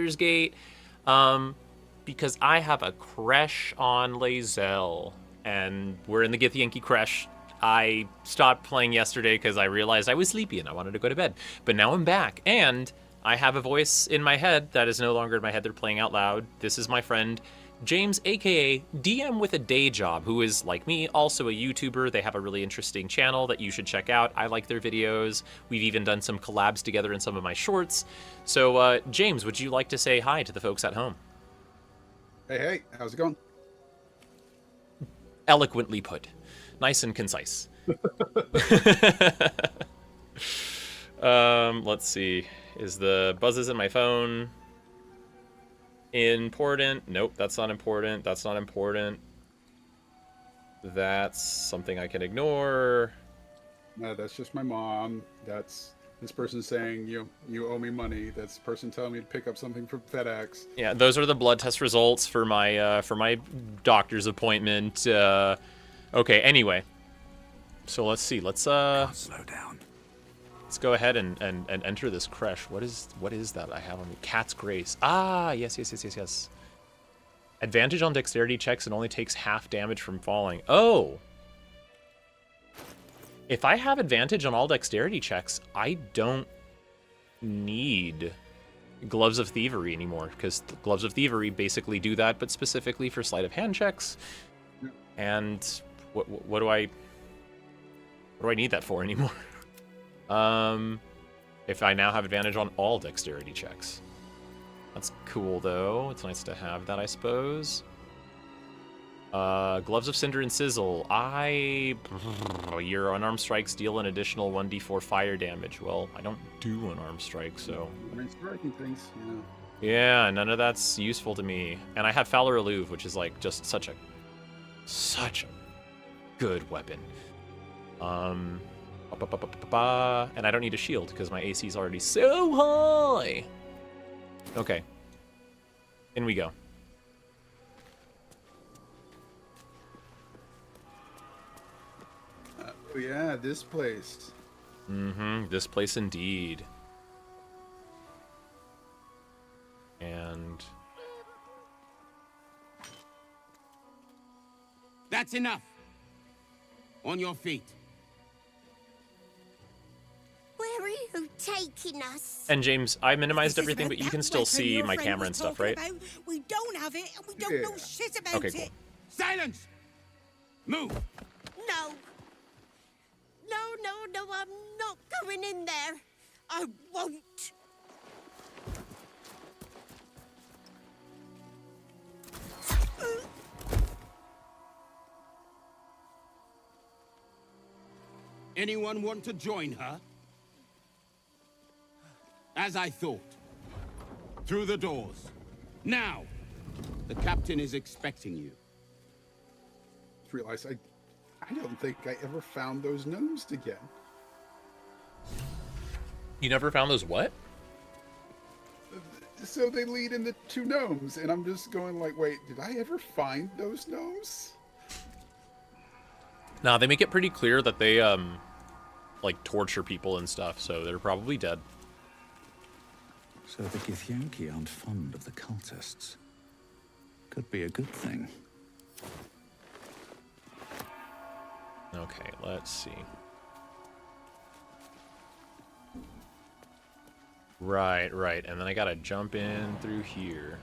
Baldur's Gate, because I have a crush on Bae'zel, and we're in the Githyanki Creche. I stopped playing yesterday because I realized I was sleepy and I wanted to go to bed. But now I'm back, and I have a voice in my head that is no longer in my head. They're playing out loud. This is my friend James, aka DM with a day job, who is, like me, also a YouTuber. They have a really interesting channel that you should check out. I like their videos. We've even done some collabs together in some of my shorts. So, James, would you like to say hi to the folks at home? Hey, how's it going? Eloquently put. Nice and concise. Let's see. Is the buzzes in my phone important? Nope, that's not important. That's not important. That's something I can ignore. No, that's just my mom. That's this person saying you owe me money. That's the person telling me to pick up something from FedEx. Yeah, those are the blood test results for my doctor's appointment. Okay, anyway. So let's see. Let's Can't slow down. Let's go ahead and enter this creche. What is that I have on me? Cat's Grace. Ah, yes. Advantage on dexterity checks and only takes half damage from falling. Oh. If I have advantage on all dexterity checks, I don't need Gloves of Thievery anymore, because Gloves of Thievery basically do that, but specifically for sleight of hand checks. And what do I need that for anymore? If I now have advantage on all dexterity checks. That's cool, though. It's nice to have that, I suppose. Gloves of Cinder and Sizzle. Your unarmed strikes deal an additional 1d4 fire damage. Well, I don't do unarmed strikes, so... Striking things, Yeah, none of that's useful to me. And I have Fowler Eluve, which is, like, just such a good weapon. And I don't need a shield because my AC is already so high. Okay. In we go. Oh yeah, this place. Mm-hmm. This place indeed. And... That's enough. On your feet. Where are you taking us? And James, I minimized everything, but you can still see my camera and stuff, right? We don't have it, and we don't know shit about Okay, cool. it. Silence! Move! No. No, I'm not going in there. I won't. Anyone want to join her? As I thought. Through the doors. Now! The captain is expecting you. Just realized I don't think I ever found those gnomes again. You never found those what? So they lead into two gnomes, and I'm just going like, wait, did I ever find those gnomes? Nah, they make it pretty clear that they, like, torture people and stuff, so they're probably dead. So the Githyanki aren't fond of the cultists. Could be a good thing. Okay, let's see. Right, and then I gotta jump in through here.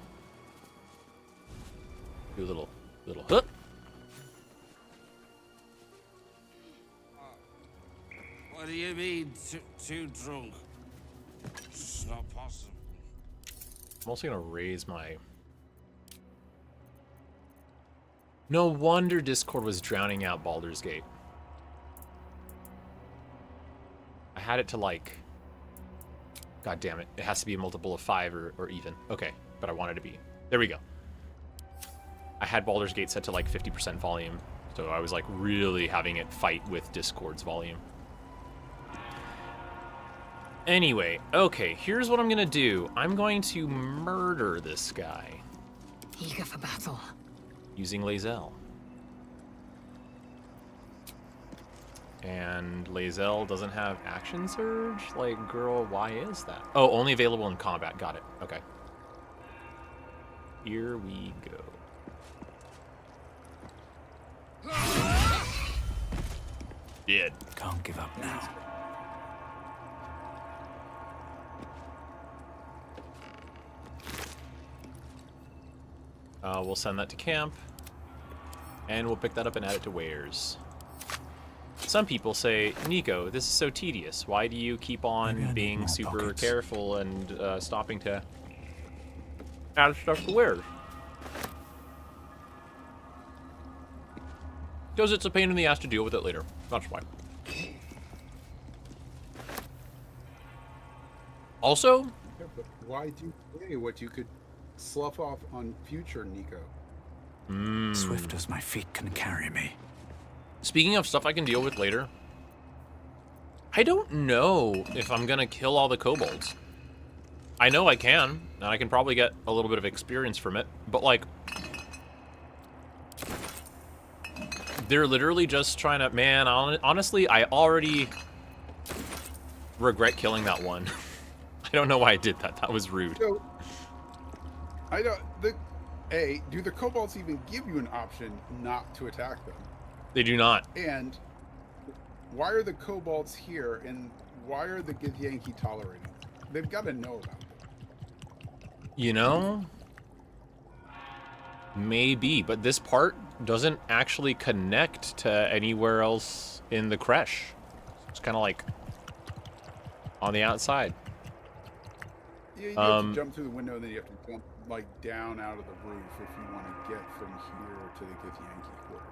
Do a little hook. What do you mean, too drunk? It's not possible. I'm also gonna raise my... No wonder Discord was drowning out Baldur's Gate. I had it to, like... God damn it. It has to be a multiple of 5 or even. Okay, but I wanted to be. There we go. I had Baldur's Gate set to like 50% volume, so I was like really having it fight with Discord's volume. Anyway, okay, here's what I'm gonna do. I'm going to murder this guy. Eager for battle. Using Bae'zel. And Bae'zel doesn't have action surge? Like, girl, why is that? Oh, only available in combat. Got it. Okay. Here we go. Dead. Can't give up now. We'll send that to camp. And we'll pick that up and add it to wares. Some people say, Nico, this is so tedious. Why do you keep Maybe I on need being more super pockets. careful and stopping to add stuff to wares? Because it's a pain in the ass to deal with it later. That's why. Also, Yeah, but why do you say what you could slough off on future Nico? Swift as my feet can carry me. speaking of stuff I can deal with later, I don't know if I'm gonna kill all the kobolds. I know I can, and I can probably get a little bit of experience from it, but like, they're literally just trying to, man, honestly, I already regret killing that one. I don't know why I did that. That was rude. So, do the kobolds even give you an option not to attack them? They do not. And why are the kobolds here, and why are the Githyanki tolerating them? They've got to know about them. You know? Maybe, but this part doesn't actually connect to anywhere else in the CRECHE. It's kind of like on the outside. Yeah, you have to jump through the window, and then you have to jump like down out of the roof if you want to get from here to the Githyanki quarter.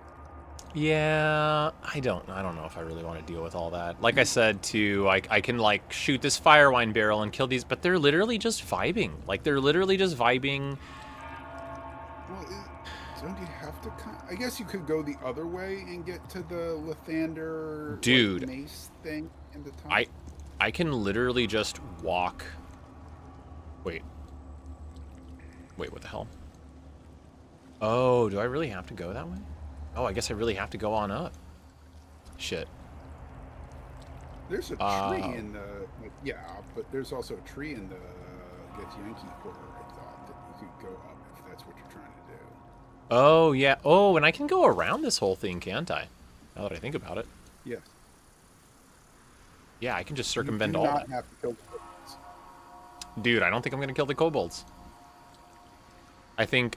Yeah, I don't know if I really want to deal with all that. Like I said, too, I can like shoot this fire wine barrel and kill these, but they're literally just vibing. Like they're literally just vibing. Well, don't you have to? I guess you could go the other way and get to the Lathander Dude, mace thing in the top. I can literally just walk. Wait, what the hell? Oh, do I really have to go that way? Oh, I guess I really have to go on up. Shit. There's a tree in the but there's also a tree in the Githyanki quarter. I thought that you could go up if that's what you're trying to do. Oh, yeah. Oh, and I can go around this whole thing, can't I? Now that I think about it. Yes. Yeah, I can just circumvent you all do that. not have to kill the kobolds. Dude, I don't think I'm gonna kill the kobolds. I think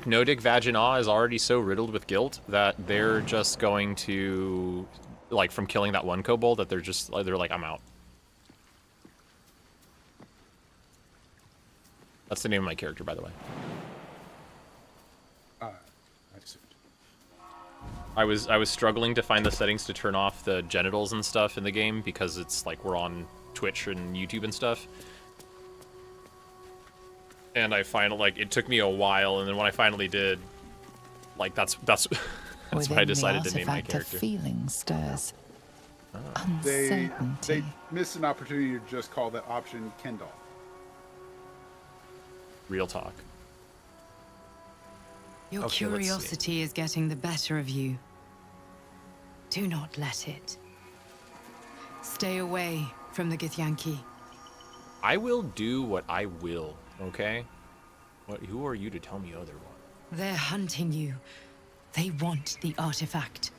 No Dick Vagina is already so riddled with guilt that they're just going to, like, from killing that one kobold, that they're like, I'm out. That's the name of my character, by the way. I assumed. I was struggling to find the settings to turn off the genitals and stuff in the game because it's like we're on Twitch and YouTube and stuff. And I finally, like, it took me a while, and then when I finally did, like, that's why I decided to name my character. Feeling stirs. They Uncertainty. missed an opportunity to just call that option Kendall. Real talk. Your Okay, let's see. curiosity is getting the better of you. Do not let it. Stay away from the Githyanki. I will do what I will, okay? Who are you to tell me otherwise? They're hunting you. They want the artifact.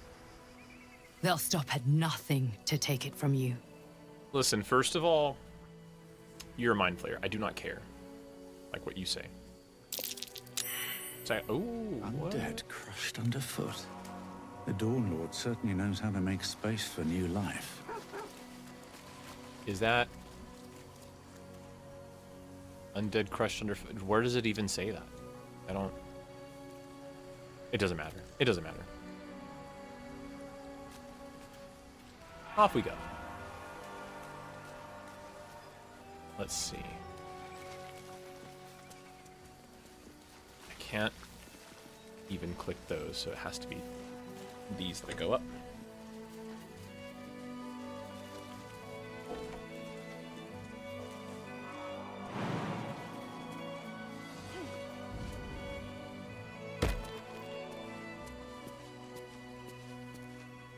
They'll stop at nothing to take it from you. Listen, first of all, you're a mind flayer. I do not care. Like what you say. Say, ooh, what? Undead crushed underfoot. The Dawn Lord certainly knows how to make space for new life. Is that undead crushed underfoot? Where does it even say that? I don't. It doesn't matter. It doesn't matter. Off we go. Let's see. I can't even click those, so it has to be these that go up.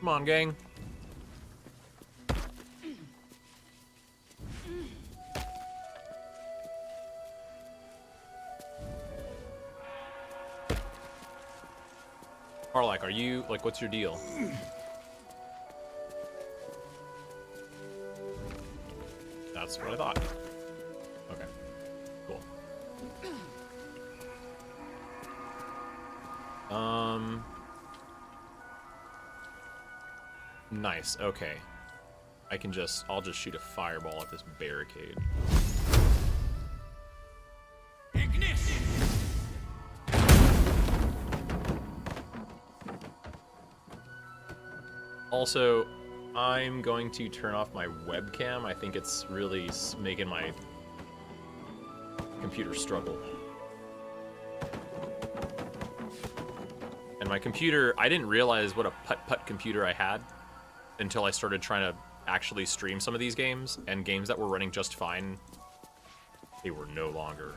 Come on, gang. Arlak, are you, like, what's your deal? That's what I thought. Okay, cool. Nice, okay. I'll just shoot a fireball at this barricade. Also, I'm going to turn off my webcam. I think it's really making my computer struggle. And my computer, I didn't realize what a putt-putt computer I had until I started trying to actually stream some of these games, and games that were running just fine, they were no longer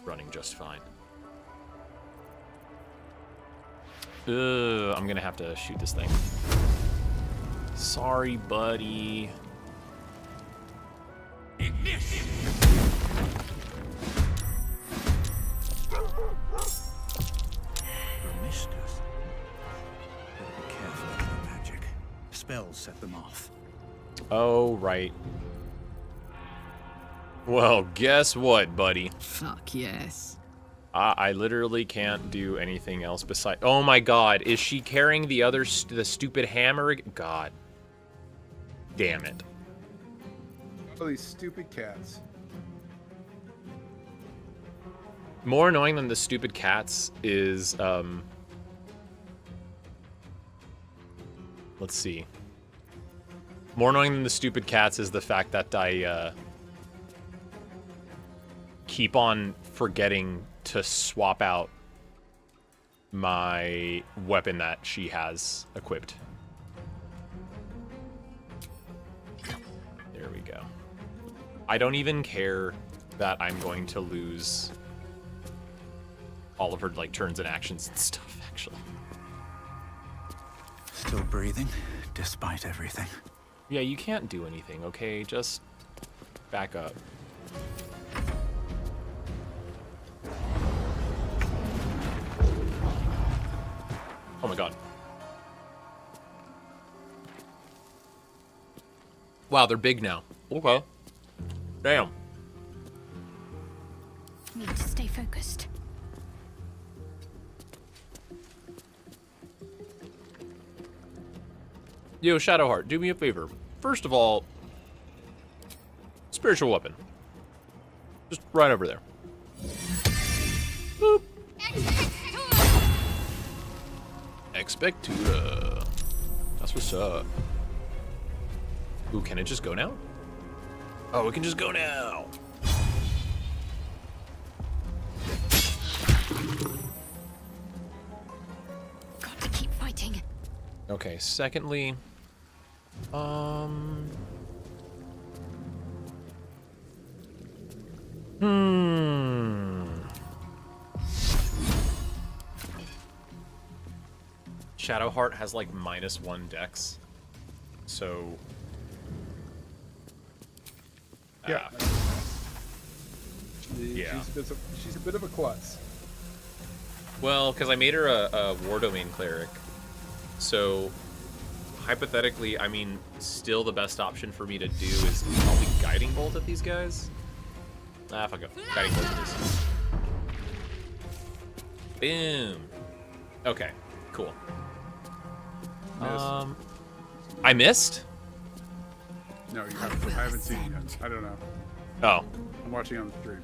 running just fine. I'm gonna have to shoot this thing. Sorry, buddy. Ignition! Missed us. Better be careful of the magic. Spells set them off. Oh, right. Well, guess what, buddy? Fuck yes. I literally can't do anything else besides... Oh my god, is she carrying the other... the stupid hammer? God. Damn it. Oh, these stupid cats. More annoying than the stupid cats is, let's see. More annoying than the stupid cats is the fact that I, keep on forgetting to swap out my weapon that she has equipped. There we go. I don't even care that I'm going to lose all of her, like, turns and actions and stuff, actually. Still breathing, despite everything. Yeah, you can't do anything, okay? Just back up. Oh my god. Wow, they're big now. Okay. Damn. Need to stay focused. Yo, Shadowheart, do me a favor. First of all, spiritual weapon. Just right over there. Boop. Expectura. That's what's up. Ooh, can it just go now? Oh, it can just go now. Got to keep fighting. Okay, secondly, Shadowheart has like -1 dex, so Yeah. Yeah. She's a bit of a klutz. well, because I made her a war domain cleric, so hypothetically, I mean, still the best option for me to do is probably guiding bolt at these guys. Ah, fuck it, guiding bolt it is. Boom. Okay, cool. Miss. I missed? No, you haven't. I haven't seen it yet. I don't know. Oh. I'm watching on the stream.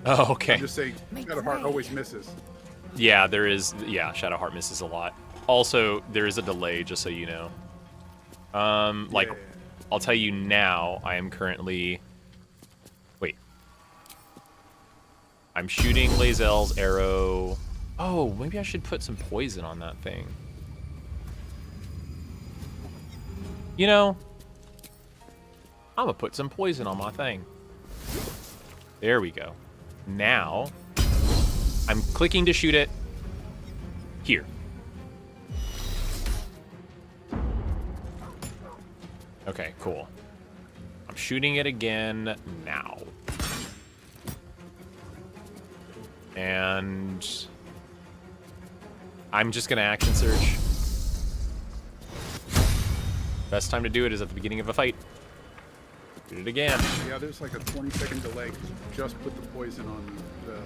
Oh, okay. I'm just saying, Shadowheart always misses. Yeah, there is. Yeah, Shadowheart misses a lot. Also, there is a delay, just so you know. Like, Yeah. I'll tell you now, I am currently... Wait. I'm shooting Bae'zel's arrow. Oh, maybe I should put some poison on that thing. You know, I'm gonna put some poison on my thing. There we go. Now, I'm clicking to shoot it here. Okay, cool. I'm shooting it again now. And I'm just gonna action surge. Best time to do it is at the beginning of a fight. Did it again. Yeah, there's like a 20-second delay because you just put the poison on the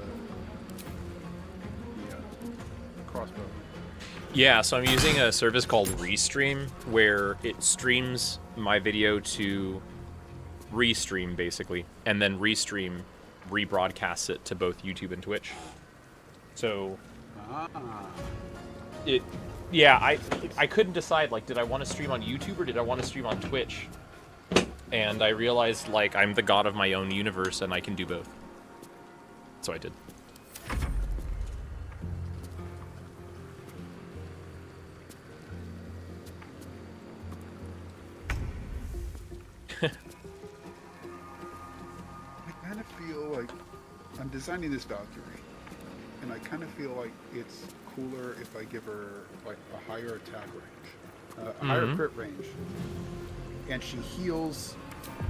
crossbow. Yeah, so I'm using a service called Restream, where it streams my video to Restream, basically, and then Restream rebroadcasts it to both YouTube and Twitch. So, I couldn't decide, like, did I want to stream on YouTube or did I want to stream on Twitch? And I realized, like, I'm the god of my own universe and I can do both. So I did. I kind of feel like I'm designing this Valkyrie, and I kind of feel like it's cooler if I give her like a higher attack range, a higher crit range, and she heals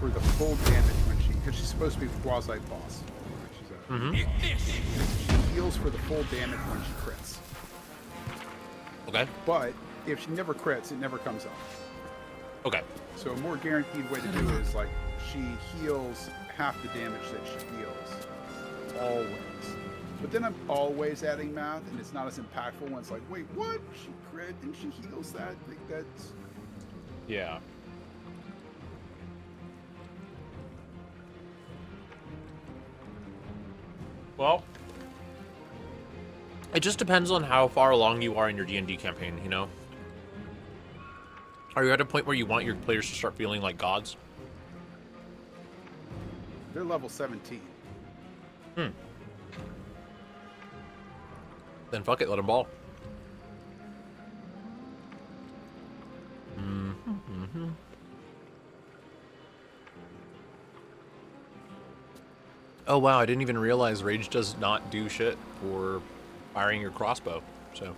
for the full damage when because she's supposed to be quasi boss. She heals for the full damage when she crits. Okay. But if she never crits, it never comes up. Okay. So a more guaranteed way to do it is like she heals half the damage that she heals, always. But then I'm always adding math, and it's not as impactful when it's like, wait, what? She crit and she heals that? Like that's... Yeah. Well, it just depends on how far along you are in your D&D campaign, you know? Are you at a point where you want your players to start feeling like gods? They're level 17. Then fuck it, let them ball. Oh wow, I didn't even realize Rage does not do shit for firing your crossbow, so.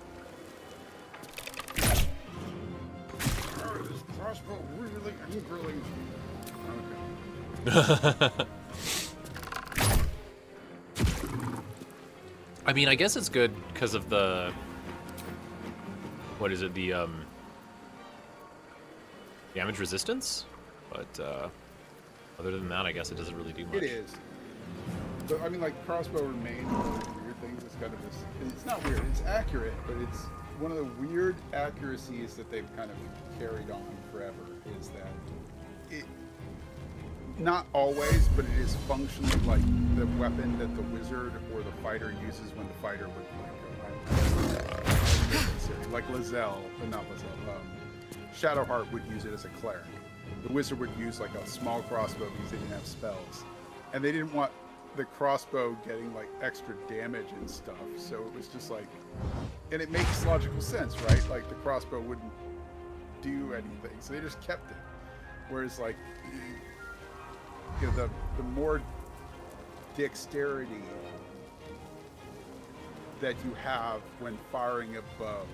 Oh, this crossbow really angrily. Okay. I mean, I guess it's good because of the, what is it, the damage resistance, but other than that, I guess it doesn't really do much. It is. But I mean, like, crossbow remains one of the weird things. It's kind of this, it's not weird, it's accurate, but it's one of the weird accuracies that they've kind of carried on forever is that it, not always, but it is functionally like the weapon that the wizard or the fighter uses when the fighter would like Bae'zel, but not Bae'zel. Shadowheart would use it as a cleric. The wizard would use like a small crossbow because they didn't have spells, and they didn't want the crossbow getting like extra damage and stuff. So it was just like, and it makes logical sense, right? Like the crossbow wouldn't do anything, so they just kept it. Whereas like, you know, the more dexterity that you have when firing a bow,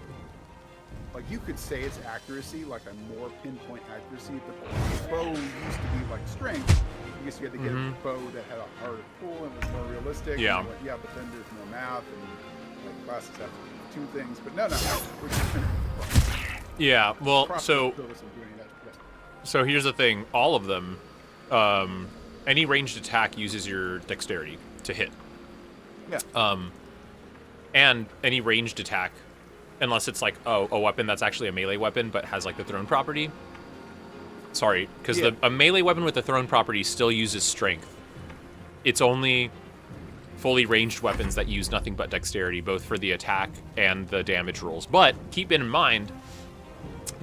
like you could say it's accuracy, like a more pinpoint accuracy, but the bow used to be like strength because you had to get a bow that had a harder pull and was more realistic. Yeah. And like, yeah, but then there's more math and like classes have to do 2 things. But no, we're just gonna. Yeah, well, Crossbow so doesn't do any of that. Yeah. so here's the thing: all of them, any ranged attack uses your dexterity to hit. Yeah. And any ranged attack, unless it's like a weapon that's actually a melee weapon but has like the thrown property. Sorry, because a melee weapon with the thrown property still uses strength. It's only fully ranged weapons that use nothing but dexterity, both for the attack and the damage rolls. But keep in mind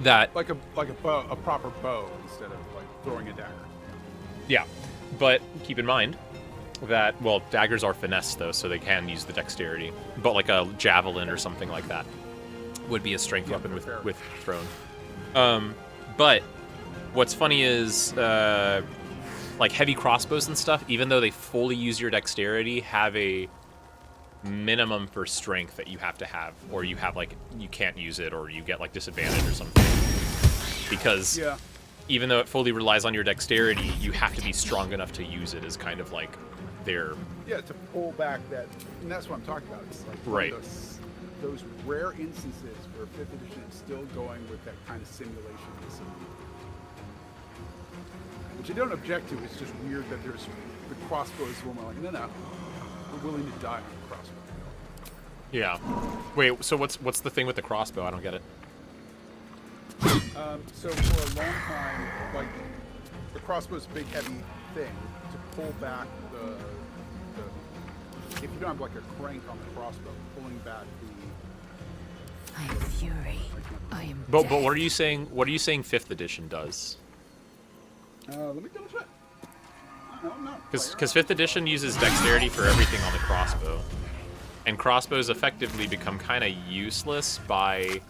that Like a bow, a proper bow instead of like throwing a dagger. yeah, but keep in mind that, well, daggers are finesse though, so they can use the dexterity. But like a javelin or something like that would be a strength weapon with thrown. But what's funny is like heavy crossbows and stuff, even though they fully use your dexterity, have a minimum for strength that you have to have, or you have like you can't use it, or you get like disadvantage or something. Because even though it fully relies on your dexterity, you have to be strong enough to use it as kind of like their Yeah, to pull back that, and that's what I'm talking about. It's like Right. those rare instances where 5th edition is still going with that kind of simulation discipline. Which I don't object to, it's just weird that there's the crossbow is one like, no, we're willing to die on the crossbow. Yeah. Wait, so what's the thing with the crossbow? I don't get it. So for a long time, like, the crossbow's a big heavy thing to pull back the if you don't have like a crank on the crossbow, pulling back the I am fury. I am But what are you saying? What are you saying 5th edition does? let me double check. No. Because 5th edition uses dexterity for everything on the crossbow, and crossbows effectively become kind of useless by,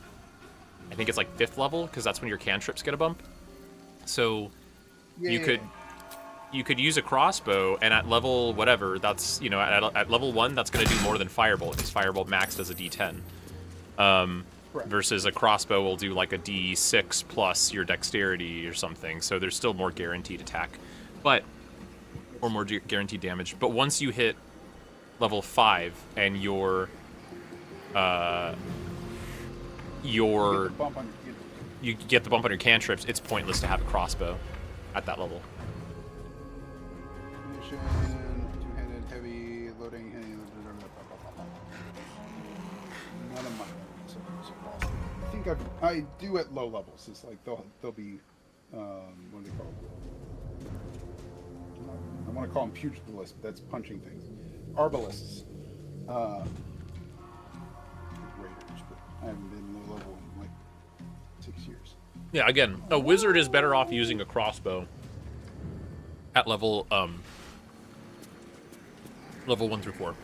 I think it's like 5th level, because that's when your cantrips get a bump. So you could use a crossbow, and at level whatever, that's, you know, at level 1, that's going to do more than Firebolt, because Firebolt maxed as a D10. Versus a crossbow will do like a D6 plus your dexterity or something, so there's still more guaranteed attack, or more guaranteed damage. But once you hit level 5 and you get the bump on your cantrips, it's pointless to have a crossbow at that level. Two-handed, heavy, loading, none of mine. I think I do at low levels. It's like they'll be what do they call them? I want to call them pugilists, but that's punching things. Arbalists. Raiders, but I haven't been low level in like 6 years. Yeah, again, a wizard is better off using a crossbow at level 1 through 4.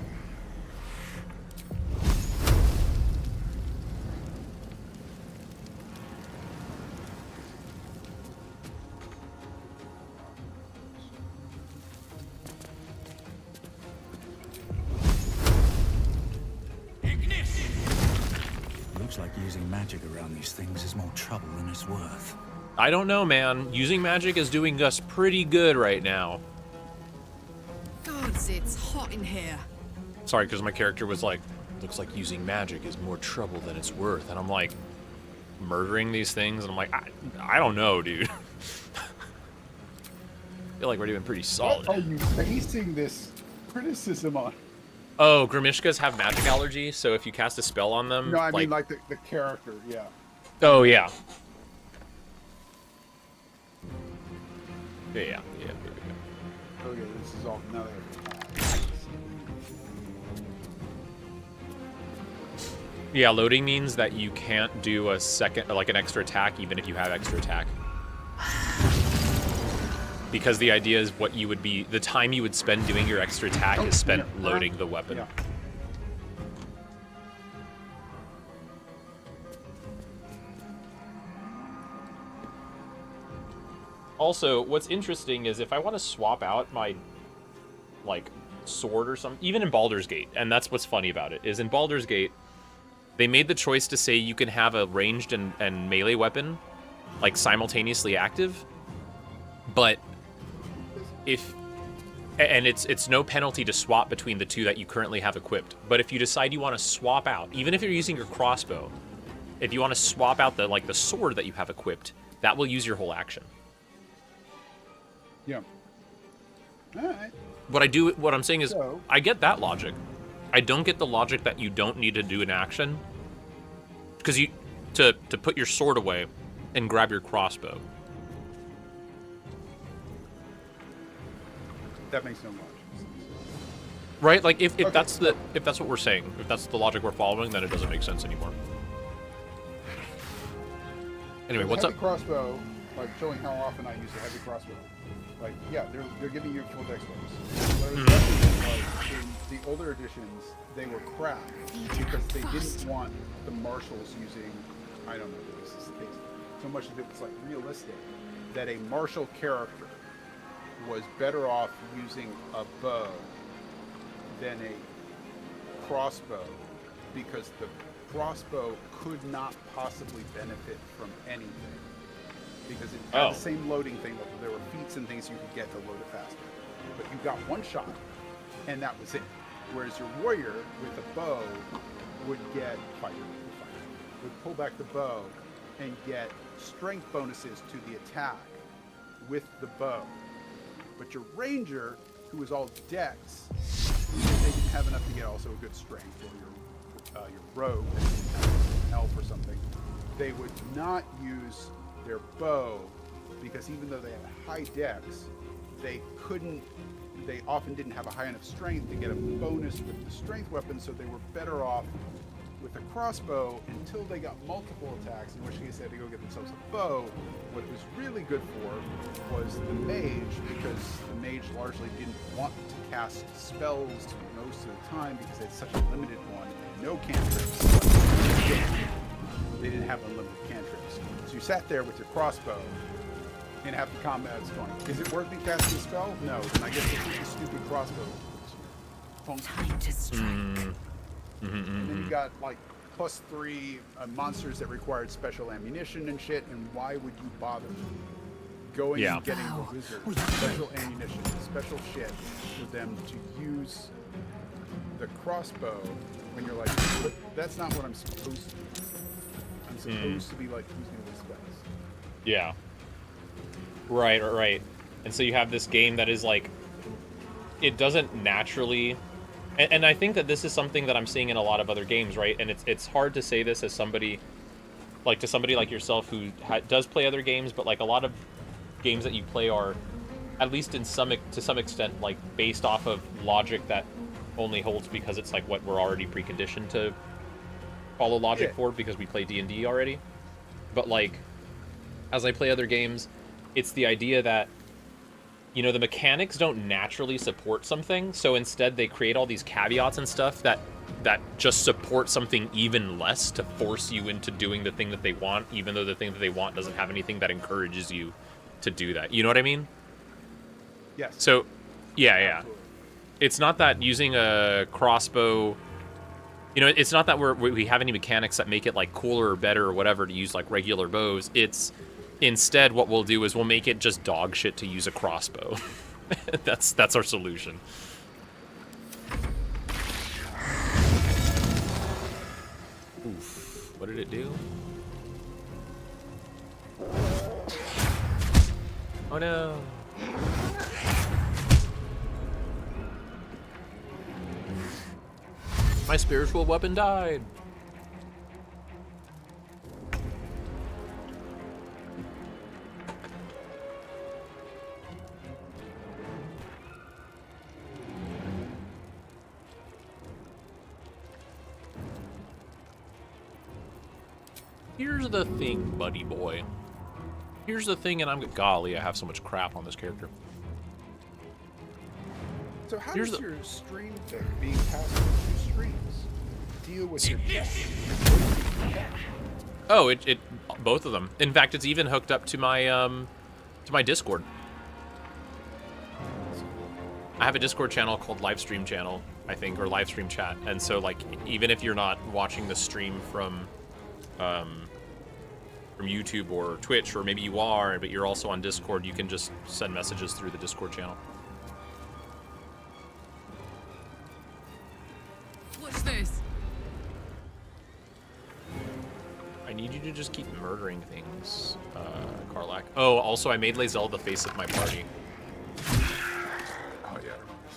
Looks like using magic around these things is more trouble than it's worth. I don't know, man. Using magic is doing us pretty good right now. Gods, it's hot in here. Sorry, because my character was like, looks like using magic is more trouble than it's worth. And I'm like, murdering these things? And I'm like, I don't know, dude. I feel like we're doing pretty solid. What are you basing this criticism on? Oh, Grimishkas have magic allergy, so if you cast a spell on them... No, I mean like the character, yeah. Oh, yeah. Yeah. Okay, this is all now. Yeah, loading means that you can't do a second, like an extra attack, even if you have extra attack. Because the idea is what you would be, the time you would spend doing your extra attack is spent loading the weapon. Yeah. Also, what's interesting is if I want to swap out my, like, sword or something, even in Baldur's Gate, and that's what's funny about it, is in Baldur's Gate, they made the choice to say you can have a ranged and melee weapon, like, simultaneously active, but it's no penalty to swap between the two that you currently have equipped. But if you decide you want to swap out, even if you're using your crossbow, if you want to swap out the sword that you have equipped, that will use your whole action. Yeah. All right. What I'm saying is, I get that logic. I don't get the logic that you don't need to do an action, because to put your sword away and grab your crossbow. That makes no logic. Right? Like if that's what we're saying, if that's the logic we're following, then it doesn't make sense anymore. Anyway, what's up? Crossbow, like showing how often I use a heavy crossbow. Like, yeah, they're giving you full dex bonus. Whereas like in the older editions, they were crap because they didn't want the marshals using, I don't know if this is the case, so much of it was like realistic that a martial character was better off using a bow than a crossbow because the crossbow could not possibly benefit from anything because it had the same loading thing. There were feats and things you could get to load it faster, but you got one shot and that was it. Whereas your warrior with a bow would get would pull back the bow and get strength bonuses to the attack with the bow. But your ranger, who was all dex, they didn't have enough to get also a good strength, or your rogue, an elf or something. They would not use their bow because even though they had high dex, they often didn't have a high enough strength to get a bonus with the strength weapon, so they were better off with a crossbow until they got multiple attacks, in which case they had to go get themselves a bow. What it was really good for was the mage, because the mage largely didn't want to cast spells most of the time because they had such a limited one and no cantrips. They didn't have unlimited cantrips. So you sat there with your crossbow and half the combat is going, is it worth me casting a spell? No, then I guess it's just a stupid crossbow. Time to strike. And then you got like +3 monsters that required special ammunition and shit, and why would you bother going and getting the wizard special ammunition, special shit for them to use the crossbow when you're like, but that's not what I'm supposed to do. I'm supposed to be like using the spells. Yeah. Right. And so you have this game that is like, it doesn't naturally, and I think that this is something that I'm seeing in a lot of other games, right? And it's hard to say this as somebody, like to somebody like yourself who does play other games, but like a lot of games that you play are, at least to some extent, like based off of logic that only holds because it's like what we're already preconditioned to follow logic for because we play D&D already. But like, as I play other games, it's the idea that, you know, the mechanics don't naturally support something, so instead they create all these caveats and stuff that just support something even less to force you into doing the thing that they want, even though the thing that they want doesn't have anything that encourages you to do that. You know what I mean? Yes. So, yeah. Absolutely. It's not that using a crossbow, you know, it's not that we have any mechanics that make it like cooler or better or whatever to use like regular bows. It's instead what we'll do is we'll make it just dog shit to use a crossbow. That's our solution. Oof. What did it do? Oh no. My spiritual weapon died. Here's the thing, buddy boy. Here's the thing, and golly, I have so much crap on this character. So how does your stream thing, being passed through two streams, deal with your chat? Oh, it both of them. In fact, it's even hooked up to my Discord. I have a Discord channel called Livestream Channel, I think, or Livestream Chat. And so, like, even if you're not watching the stream from YouTube or Twitch, or maybe you are, but you're also on Discord, you can just send messages through the Discord channel. What's this? I need you to just keep murdering things, Karlak. Oh, also, I made Bae'zel the face of my party. Oh yeah, I remember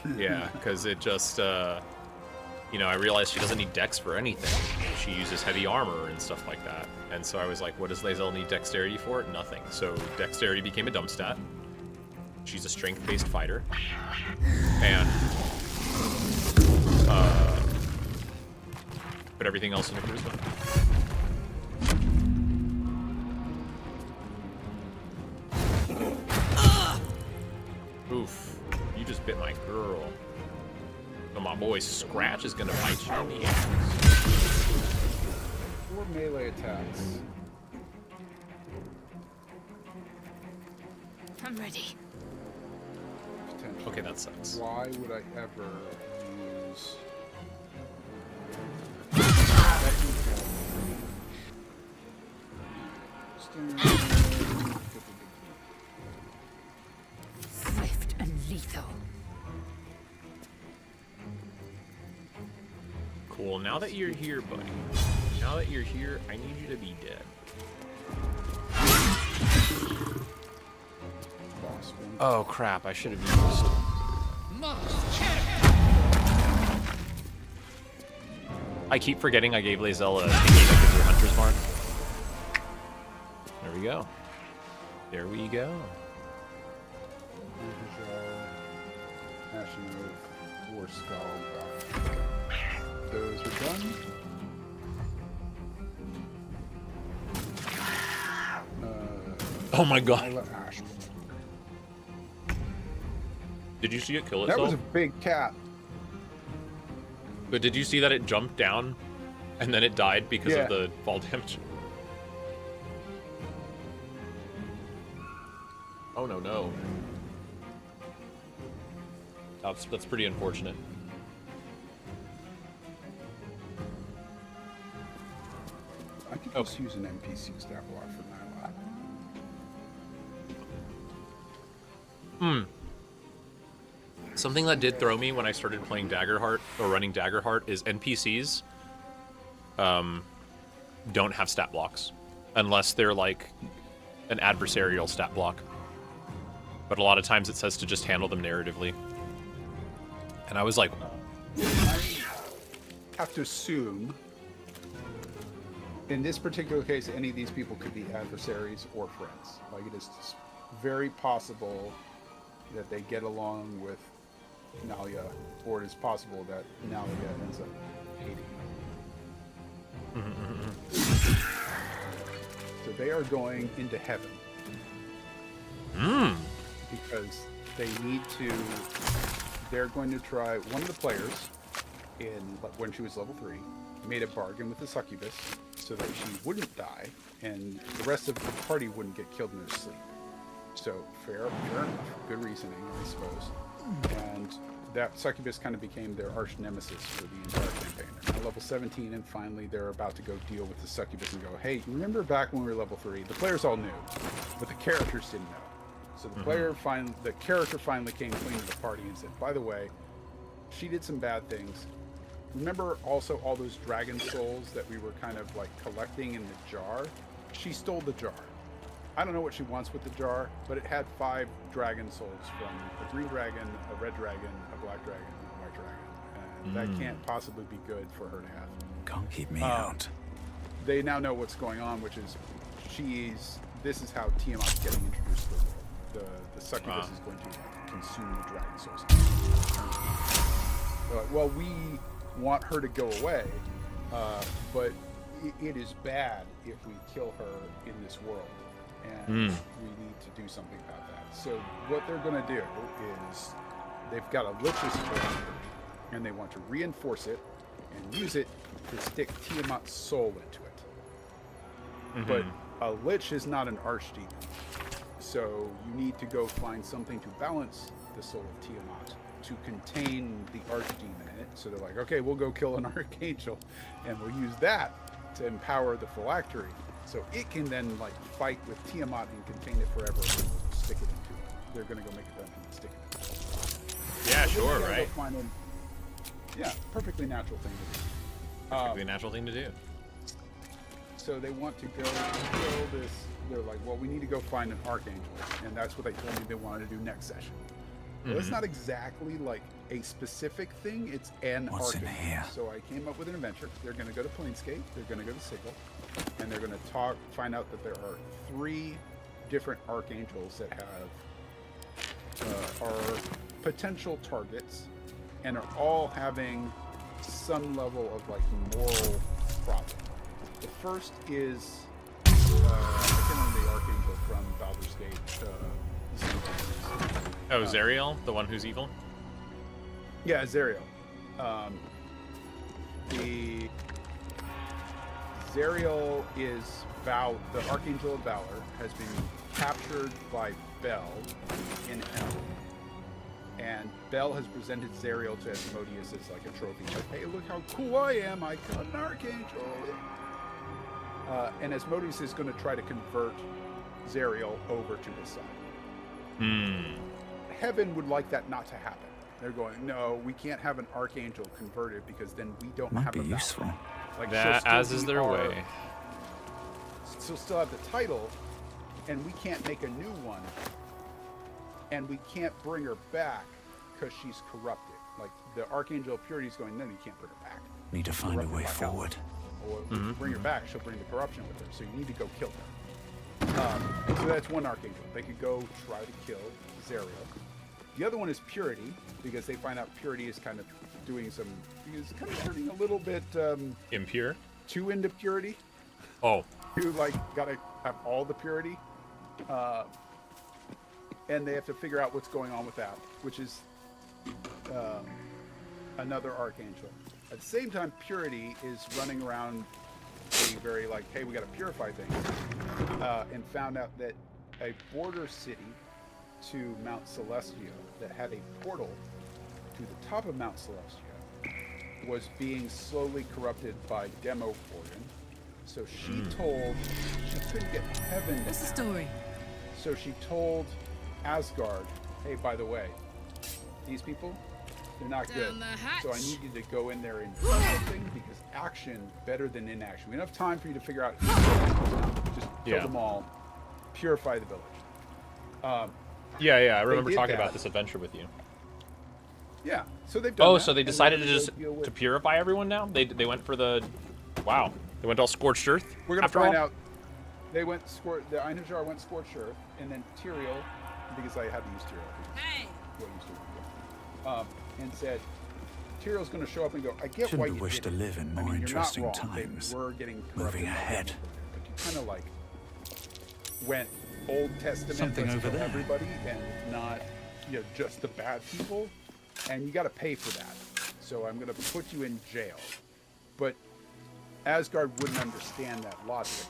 saying. Yeah, because it just, you know, I realized she doesn't need dex for anything. She uses heavy armor and stuff like that. And so I was like, what does Bae'zel need dexterity for? Nothing. So dexterity became a dumb stat. She's a strength-based fighter. And, put everything else into charisma. Oof. You just bit my girl. So my boy Scratch is gonna bite you in the ass. 4 melee attacks. I'm ready. Potential. Okay, that sucks. Why would I ever use... Swift and lethal. Cool. Now that you're here, buddy. Now that you're here, I need you to be dead. Boss one. Oh crap! I should have used. I keep forgetting I gave Bae'zel a thingy that gives her Hunter's Mark. There we go. There we go. Ashen Oath, War Skull. Those are done. Oh my god. Isla Ash. Did you see it kill That itself? was a big cat. But did you see that it jumped down and then it died because Yeah. of the fall damage? Oh no no. That's pretty unfortunate. I could just use an NPC stat block for Nyla. Something that did throw me when I started playing Daggerheart or running Daggerheart is NPCs don't have stat blocks unless they're like an adversarial stat block. But a lot of times it says to just handle them narratively. And I was like, I have to assume, in this particular case, any of these people could be adversaries or friends. Like, it is very possible that they get along with Nalia, or it is possible that Nalia ends up hating them. So they are going into heaven. Because they need to, they're going to try, one of the players, when she was level 3, made a bargain with the succubus so that she wouldn't die, and the rest of the party wouldn't get killed in their sleep. So, fair enough. Good reasoning, I suppose. And that succubus kind of became their arch nemesis for the entire campaign. They're now level 17, and finally they're about to go deal with the succubus and go, hey, remember back when we were level 3? The players all knew, but the characters didn't know. So the the character finally came clean to the party and said, by the way, she did some bad things. Remember also all those dragon souls that we were kind of like collecting in the jar? She stole the jar. I don't know what she wants with the jar, but it had 5 dragon souls from a green dragon, a red dragon, a black dragon, and a white dragon. And that can't possibly be good for her to have. Can't keep me out. They now know what's going on, which is this is how Tiamat's getting introduced to the world. The succubus is going to consume the dragon souls. Well, we want her to go away, but it is bad if we kill her in this world, and we need to do something about that. So what they're going to do is they've got a Lich's philosophy, and they want to reinforce it and use it to stick Tiamat's soul into it. But a Lich is not an archdemon. So you need to go find something to balance the soul of Tiamat to contain the archdemon in it. So they're like, okay, we'll go kill an archangel, and we'll use that to empower the phylactery, so it can then like fight with Tiamat and contain it forever. And stick it into it. They're gonna go make a dungeon and stick it into it. yeah, sure, right? Yeah, perfectly natural thing to do. Perfectly natural thing to do. So they want to go kill this. They're like, well, we need to go find an archangel, and that's what they told me they wanted to do next session. Well, it's not exactly like a specific thing; it's an What's in archangel. here? So I came up with an adventure. They're going to go to Planescape. They're going to go to Sigil, and they're going to find out that there are 3 different archangels that are potential targets, and are all having some level of like moral problem. The first is I can't remember the archangel from Baldur's Gate. Oh, Zariel, the one who's evil? Yeah, Zariel. The Zariel is the Archangel of Valor has been captured by Bel in Hell. And Bel has presented Zariel to Asmodeus as like a trophy. Like, hey, look how cool I am! I got an Archangel! And Asmodeus is going to try to convert Zariel over to his side. Heaven would like that not to happen. They're going, no, we can't have an archangel converted because then we don't Might have be a Valor. useful. Like, That, she'll as still is be their our- way. She'll still have the title, and we can't make a new one, and we can't bring her back because she's corrupted. Like, the Archangel of Purity is going, no, you can't bring her back. Need to find a way forward. Or if you bring her back, she'll bring the corruption with her, so you need to go kill her. So that's one Archangel. They could go try to kill Zariel. The other one is Purity, because they find out Purity is kind of doing some... He's kind of turning a little bit Impure? too into Purity. Oh. You, like, gotta have all the Purity. And they have to figure out what's going on with that, which is another Archangel. At the same time, Purity is running around being very like, hey, we gotta purify things. And found out that a border city to Mount Celestia that had a portal to the top of Mount Celestia was being slowly corrupted by Demogorgon. So she told, she couldn't get heaven to What's the happen. story? So she told Asgard, hey, by the way, these people, they're not good. Down the hatch. So I need you to go in there and do something because action better than inaction. We don't have time for you to figure out just kill them all, purify the village. Yeah, I remember did talking that. about this adventure with you. Yeah, so they've done Oh, that, so they and they're decided to gonna go just deal with- to purify everyone now? They went for the... Wow. They went all scorched earth? We're gonna after find all? out. They went the Einhajar went scorched earth, and then Tyrael, because I had to use Tyrael. Hey! And said, Tyrell's going to show up and go, I get Shouldn't why we you wish did to it. live in I more mean, you're not interesting wrong. times. They were getting Moving corrupted by ahead. Demogorgon, but you kind of like went Old Testament, Something let's over kill there. everybody, and not just the bad people, and you got to pay for that. So I'm going to put you in jail. But Asgard wouldn't understand that logic,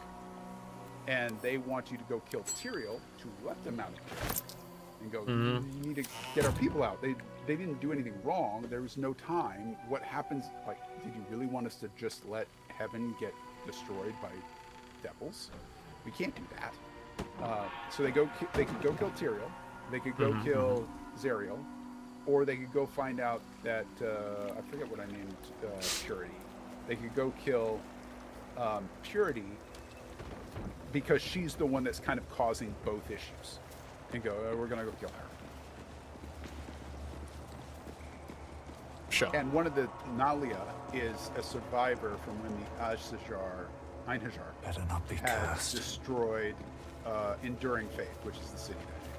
and they want you to go kill Tyrael to let them out of jail. And go, you need to get our people out. They didn't do anything wrong. There was no time. What happens, like, did you really want us to just let heaven get destroyed by devils? We can't do that. So they could go kill Tyrael. They could go kill Zariel. Or they could go find out that, I forget what I named Purity. They could go kill Purity because she's the one that's kind of causing both issues. And go, we're going to go kill her. Sure. And one of the Nalia is a survivor from when the Einhajar Better not be had cursed. destroyed Enduring Faith, which is the city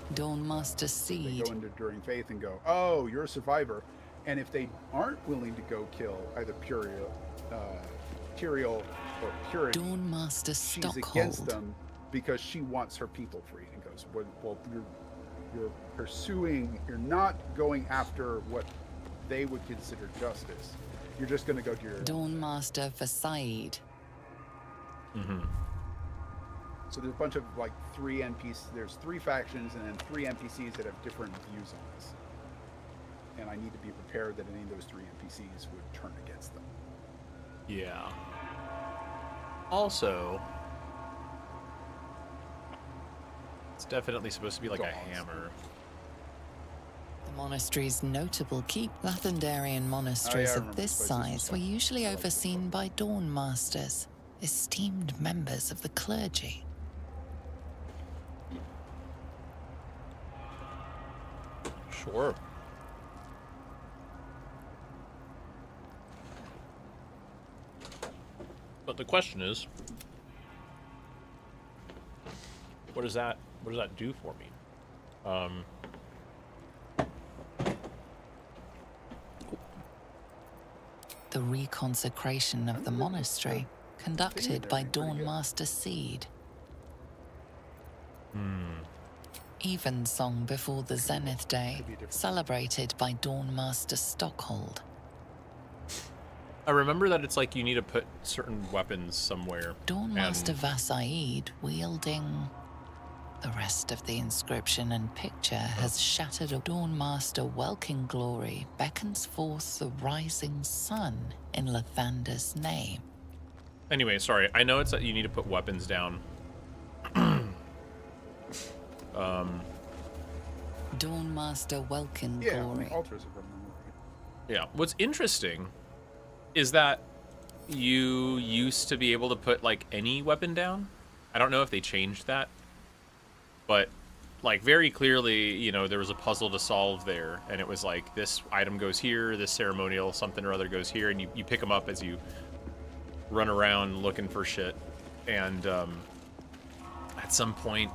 that Dawnmaster they Seed. go into Enduring Faith and go, oh, you're a survivor. And if they aren't willing to go kill either Tyrael or Purity, Dawnmaster she's against Stockhold. them because she wants her people free. And goes, well, you're pursuing, you're not going after what they would consider justice. You're just going to go to your... Dawnmaster Versailles. So there's a bunch of, like, 3 NPCs. There's 3 factions and then 3 NPCs that have different views on this. And I need to be prepared that any of those 3 NPCs would turn against them. Yeah. Also, it's definitely supposed to be like a Dogs. hammer. The monastery's notable keep. Lathendarian monasteries I of remember this places size like were usually I like this overseen by Dawnmasters, esteemed members of the clergy. Sure. But the question is, what does that do for me? The reconsecration of the monastery, conducted by Dawnmaster Seed. Evensong before the Zenith Day, celebrated by Dawnmaster Stockhold. I remember that it's like you need to put certain weapons somewhere. Dawnmaster and- Vasaid wielding... The rest of the inscription and picture has shattered. A Dawnmaster Welkin glory beckons forth the rising sun in Lathander's name. Anyway, sorry. I know it's that you need to put weapons down. Dawnmaster Welkin Yeah, glory. altars of remembrance. Yeah. What's interesting is that you used to be able to put like any weapon down. I don't know if they changed that, but like very clearly, you know, there was a puzzle to solve there, and it was like this item goes here, this ceremonial something or other goes here, and you pick them up as you run around looking for shit. And at some point,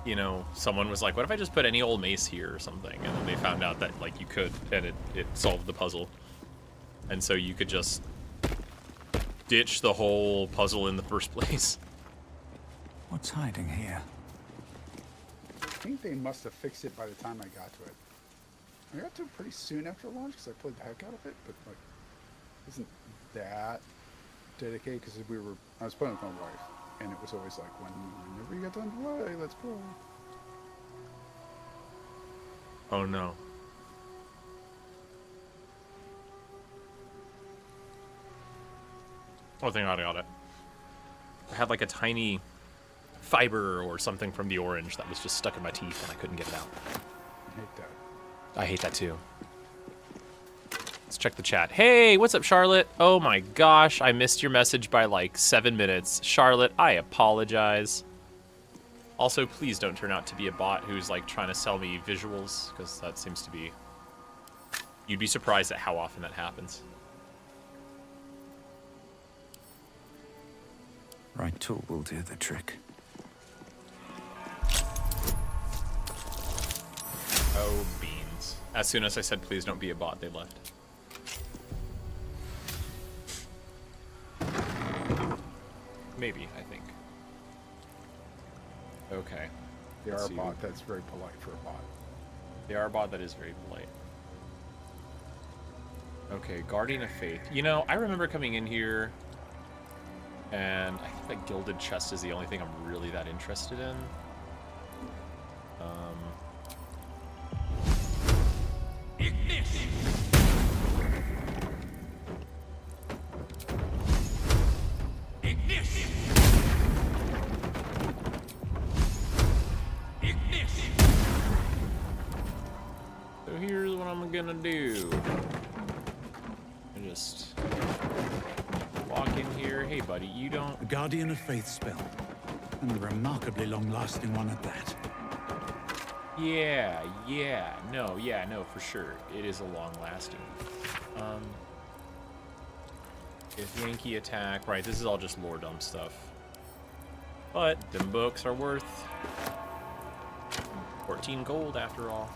you know, someone was like, what if I just put any old mace here or something? And then they found out that like you could, and it solved the puzzle. And so you could just ditch the whole puzzle in the first place. What's hiding here? I think they must have fixed it by the time I got to it. I got to it pretty soon after launch because I played the heck out of it, but like, isn't that dedicated? Because I was playing with my wife, and it was always like, whenever you get done to play, let's play. Oh no. Oh, thank God I got it. I had like a tiny fiber or something from the orange that was just stuck in my teeth and I couldn't get it out. I hate that. I hate that too. Let's check the chat. Hey, what's up, Charlotte? Oh my gosh, I missed your message by like 7 minutes. Charlotte, I apologize. Also, please don't turn out to be a bot who's like trying to sell me visuals, because that seems to be... You'd be surprised at how often that happens. Right tool will do the trick. Oh, beans. As soon as I said, please don't be a bot, they left. Maybe, I think. Okay. They Let's are a see. bot. That's very polite for a bot. They are a bot that is very polite. Okay, Guardian of Faith. You know, I remember coming in here, and I think that Gilded Chest is the only thing I'm really that interested in. So here's what I'm gonna do. I just walk in here. Hey, buddy, you don't... A Guardian of Faith spell. And a remarkably long-lasting one at that. Yeah, no, for sure. It is a long-lasting. If Yankee attack... Right, this is all just lore dump stuff. But them books are worth 14 gold after all.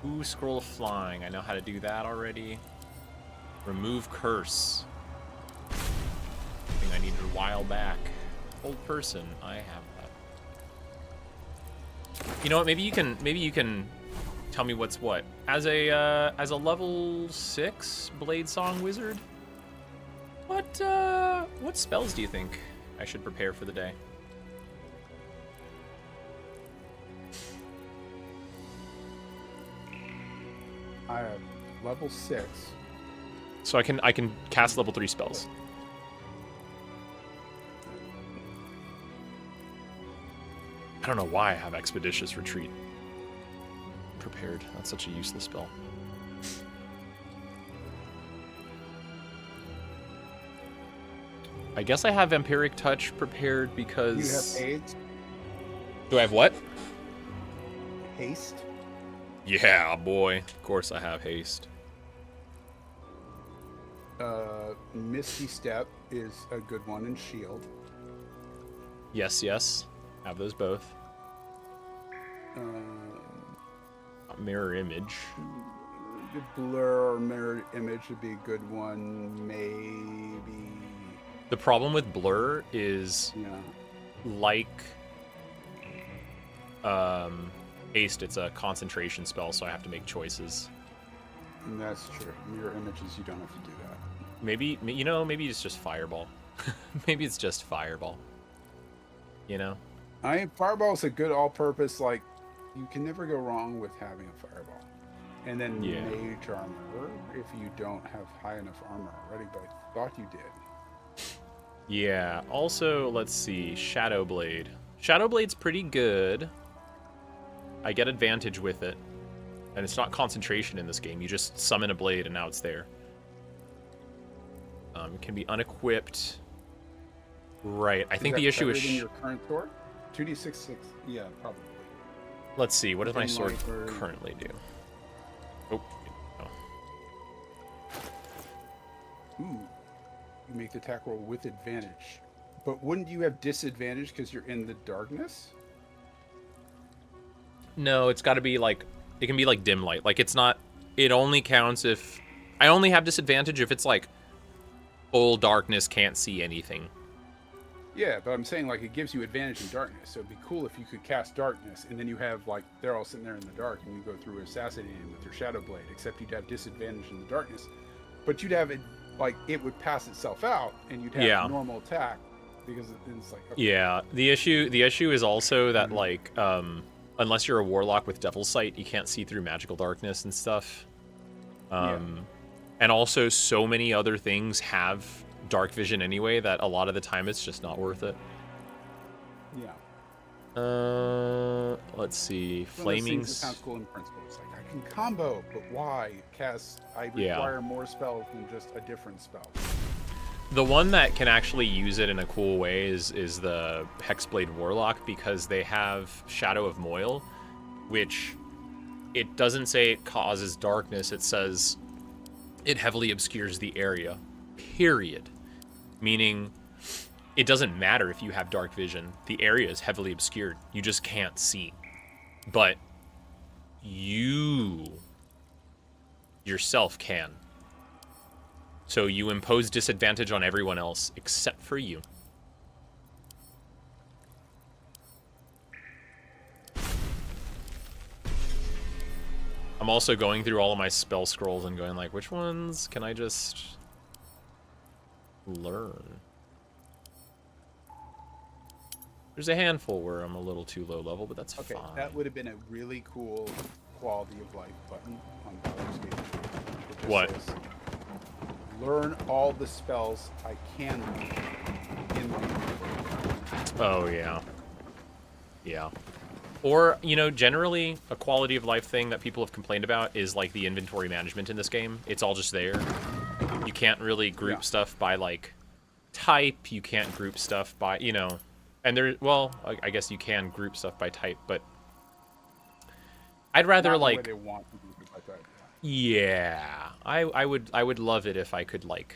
Ooh, Scroll of Flying. I know how to do that already. Remove Curse. Thing I needed a while back. Old person. I have that. You know what? Maybe you can tell me what's what. As a level 6 Blade Song Wizard, what spells do you think I should prepare for the day? I have level 6. So I can cast level 3 spells. I don't know why I have Expeditious Retreat prepared. That's such a useless spell. I guess I have Vampiric Touch prepared because... You have AIDS? Do I have what? Haste? Yeah, boy. Of course I have Haste. Misty Step is a good one, and Shield. Yes. Have those both. Mirror Image. Blur or Mirror Image would be a good one, maybe. The problem with Blur is, Yeah. like Haste, it's a concentration spell, so I have to make choices. And that's true. Mirror Images, you don't have to do that. Maybe it's just Fireball. Maybe it's just Fireball. You know? Fireball's a good all-purpose, like, you can never go wrong with having a Fireball. And then Yeah. Mage Armor, if you don't have high enough armor already, but I thought you did. Yeah. Also, let's see. Shadow Blade. Shadow Blade's pretty good. I get advantage with it. And it's not concentration in this game. You just summon a blade and now it's there. It can be unequipped. Right. I think the issue is... Is that better than your current sword? 2d6, yeah, probably. Let's see. What does my sword Lightward. currently do? Oh. Ooh. You make the attack roll with advantage. But wouldn't you have disadvantage because you're in the darkness? No, it's got to be like... It can be like dim light. Like, it's not... It only counts if... I only have disadvantage if it's like... Full darkness, can't see anything. Yeah, but I'm saying, like, it gives you advantage in darkness. So it'd be cool if you could cast darkness, and then you have, like, they're all sitting there in the dark, and you go through assassinating them with your shadow blade, except you'd have disadvantage in the darkness. But you'd have it, like, it would pass itself out, and you'd have normal attack, because it's like... Okay. Yeah, the issue is also that, like, unless you're a warlock with Devil's Sight, you can't see through magical darkness and stuff. And also, so many other things have dark vision anyway that a lot of the time it's just not worth it. Yeah. Let's see. Flaming. Sounds cool in principle. It's like, I can combo, but why? I require more spells than just a different spell. The one that can actually use it in a cool way is the Hexblade Warlock, because they have Shadow of Moil, which it doesn't say it causes darkness, it says it heavily obscures the area, period. Meaning, it doesn't matter if you have dark vision. The area is heavily obscured. You just can't see. But you yourself can. So you impose disadvantage on everyone else except for you. I'm also going through all of my spell scrolls and going like, which ones can I just learn? There's a handful where I'm a little too low level, but that's fine. That would have been a really cool quality of life button on Baldur's Gate 2. What? Says, learn all the spells I can learn in the... Oh, yeah. Yeah. Or, you know, generally, a quality of life thing that people have complained about is, like, the inventory management in this game. It's all just there. You can't really group stuff by, like, type. You can't group stuff by, you know... And there, well, I guess you can group stuff by type, but... I'd rather, Not like... the way they want to group it by type. Yeah. I would love it if I could, like...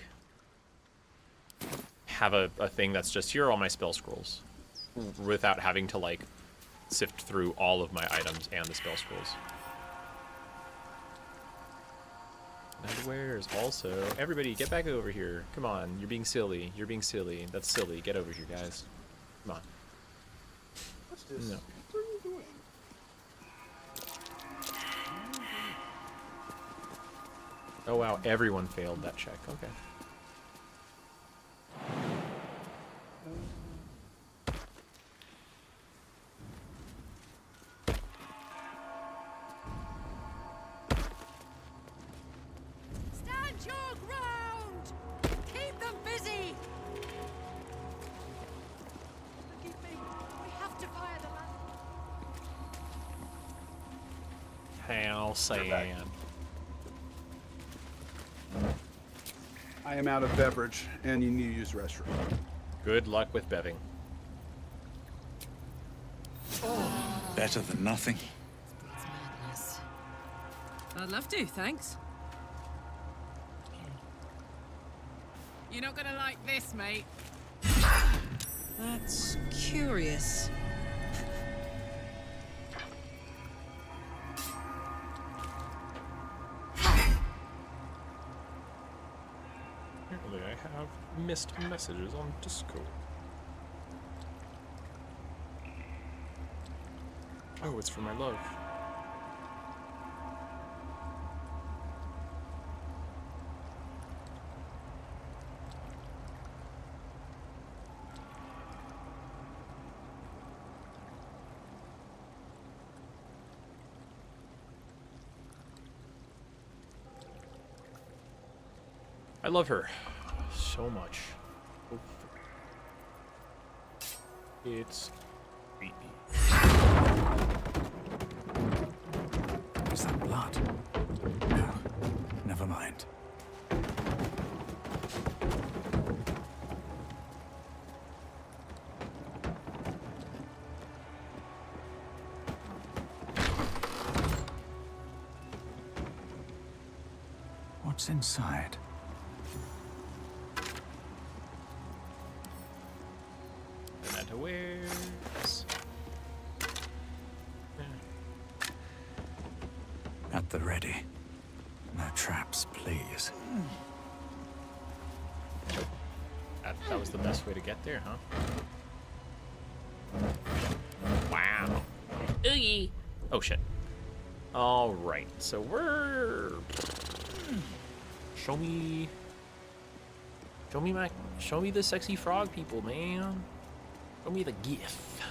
have a thing that's just, here are all my spell scrolls. Without having to, like... sift through all of my items and the spell scrolls. Underwear is also... Everybody, get back over here. Come on, you're being silly. You're being silly. That's silly. Get over here, guys. Come on. What's this? No. What are you doing? Oh, wow. Everyone failed that check. Okay. Cyan. I am out of beverage, and you need to use the restroom. Good luck with beving. Better than nothing. It's madness. I'd love to, thanks. You're not gonna like this, mate. That's curious. Apparently I have missed messages on Discord. Oh, it's for my love. I love her so much. It's creepy. Is that blood? No, never mind. What's inside? Wares. At the ready. No traps, please. That was the best way to get there, huh? Wow. Oogie. Oh shit. All right, so we're. Show me the sexy frog people, man. Show me the GIF.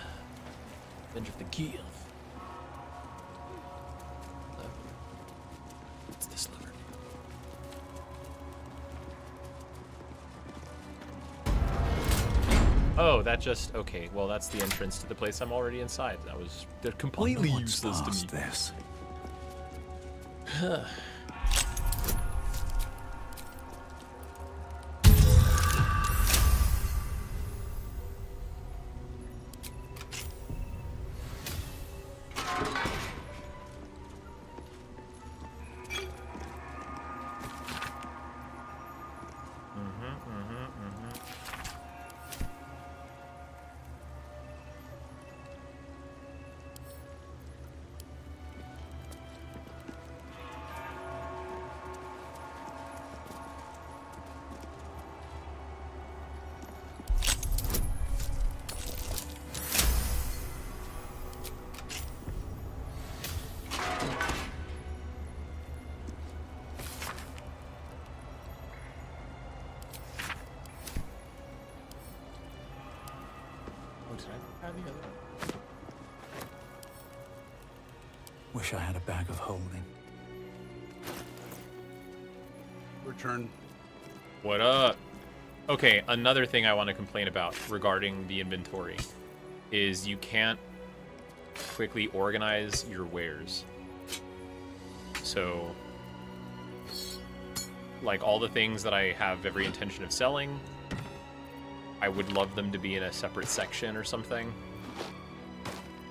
Revenge of the GIF. What's this lever? Oh, that just okay. Well, that's the entrance to the place I'm already inside. They're completely useless to me. This. Wish I had a bag of holding. Return. What up? Okay, another thing I want to complain about regarding the inventory is you can't quickly organize your wares. So, like all the things that I have every intention of selling, I would love them to be in a separate section or something.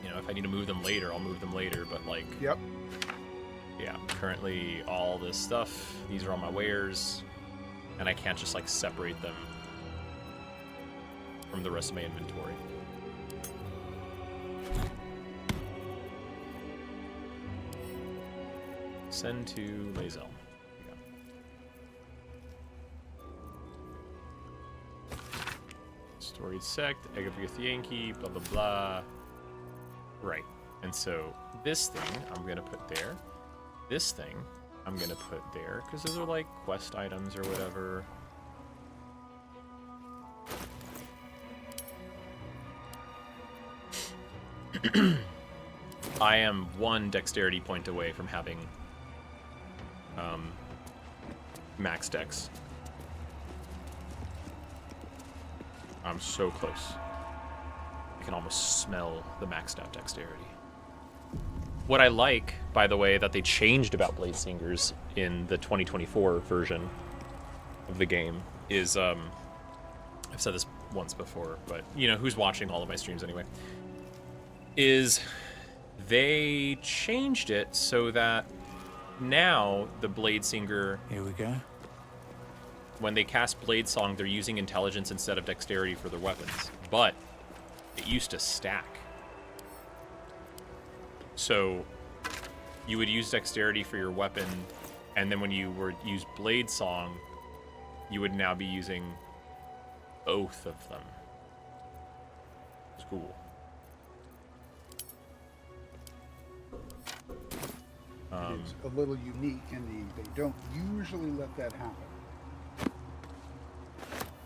You know, if I need to move them later, I'll move them later, but like... Yep. Yeah, currently all this stuff, these are all my wares, and I can't just like separate them from the rest of my inventory. Send to Bae'zel. Storied Sect, Egg of Githyanki, blah blah blah. Right, and so this thing I'm gonna put there. This thing I'm gonna put there because those are like quest items or whatever. I am one dexterity point away from having max dex. I'm so close. I can almost smell the maxed out dexterity. What I like, by the way, that they changed about Bladesingers in the 2024 version of the game is, I've said this once before, but you know who's watching all of my streams anyway, is they changed it so that now the Bladesinger, Here we go. when they cast Blade Song, they're using intelligence instead of dexterity for their weapons. But it used to stack. So you would use dexterity for your weapon, and then when you were use Blade Song, you would now be using both of them. It's cool. It's a little unique, and they don't usually let that happen.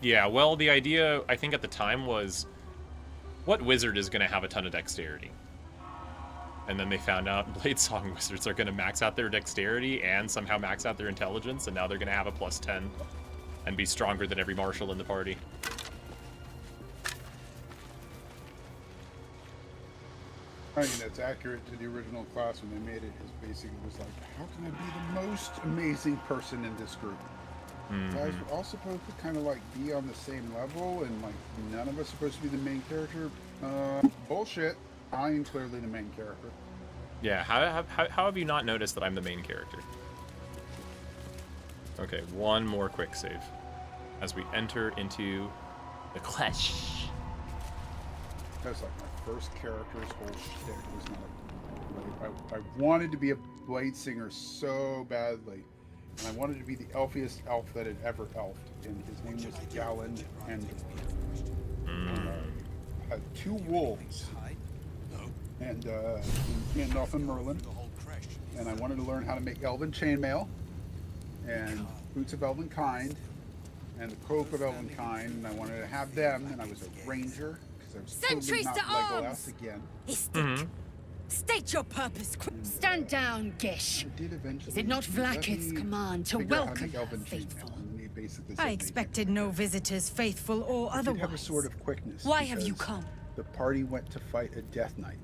Yeah, well, the idea, I think at the time was, what wizard is going to have a ton of dexterity? And then they found out Blade Song wizards are going to max out their dexterity and somehow max out their intelligence, and now they're going to have a +10 and be stronger than every marshal in the party. I mean, that's accurate to the original class when they made it. His basically was like, how can I be the most amazing person in this group? Guys, we're all supposed to kind of like be on the same level, and like none of us supposed to be the main character. Bullshit. I am clearly the main character. Yeah, how have you not noticed that I'm the main character? Okay, one more quick save as we enter into the CRECHE. That's like my first character's whole shtick was not. I wanted to be a blade singer so badly, and I wanted to be the elfiest elf that had ever elfed, and his name was Galen, and had 2 wolves, and Gandalf and Merlin, and I wanted to learn how to make elven chainmail, and boots of elven kind, and the cloak of elven kind, and I wanted to have them, and I was a ranger. I was Sentries totally to not arms! Legolas again. Istik. State your purpose. Stand down, Gish. I did eventually. Is it not let Vlaakith's me command to figure out how welcome make elven the chainmail, faithful? and he basically said I they expected can't. no visitors, faithful or I did have a otherwise. sort of quickness. Why have you because come? The party went to fight a Death Knight,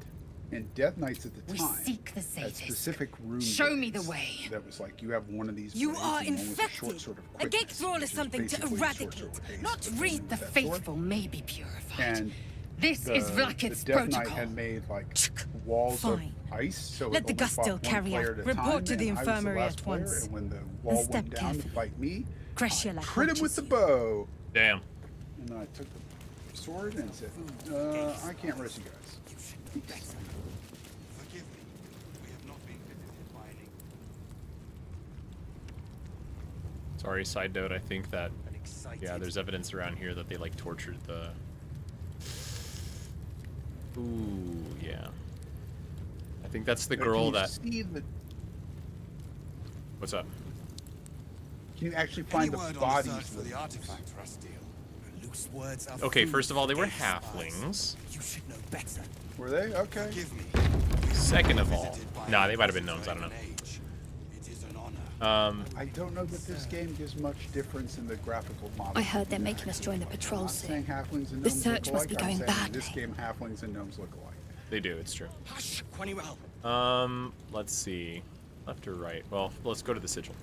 and Death Knights at the We time seek the had safest. specific rune Show me the blades way. That was like you have one of these. You blades are and one with a short infected. sort of A quickness, gate thrall which is something to basically short sword eradicate, with haste, not but read with The that sword. faithful may be purified. And This is Vlaakith's the Death Knight protocol. had made like walls Fine. of ice, so Let it the only fought Gustil one carry player out. at a Report time, to the and I was infirmary last at player, once. And when the wall step went down to carefully. fight me, CRECHE I like crit him watches with the you. bow, Damn. and I took the sword and said, "I can't risk you guys." Forgive me. We have not been visited by any Sorry, side note, I think that, excited. yeah, there's evidence around here that they, like, tortured the... Ooh, yeah. I think that's the Now, girl can you that... see the- What's up? Can you actually find the bodies? for the artifact, Rastiel? Loose words are Okay, food first of all, they for were gate spies. halflings. You should know better. Were they? Okay. Forgive me. Second of all... Visited by Nah, they an might have been gnomes, I don't outsider know. age. It is an honor. I don't know that this game gives much difference in the graphical model. I heard they're making us join the patrol I'm not soon. saying halflings and The gnomes search look must be alike. I'm going saying in this badly. game, halflings and gnomes look alike. They do, it's true. Hush, Quanniwell. Let's see. Left or right? Well, let's go to the sigil.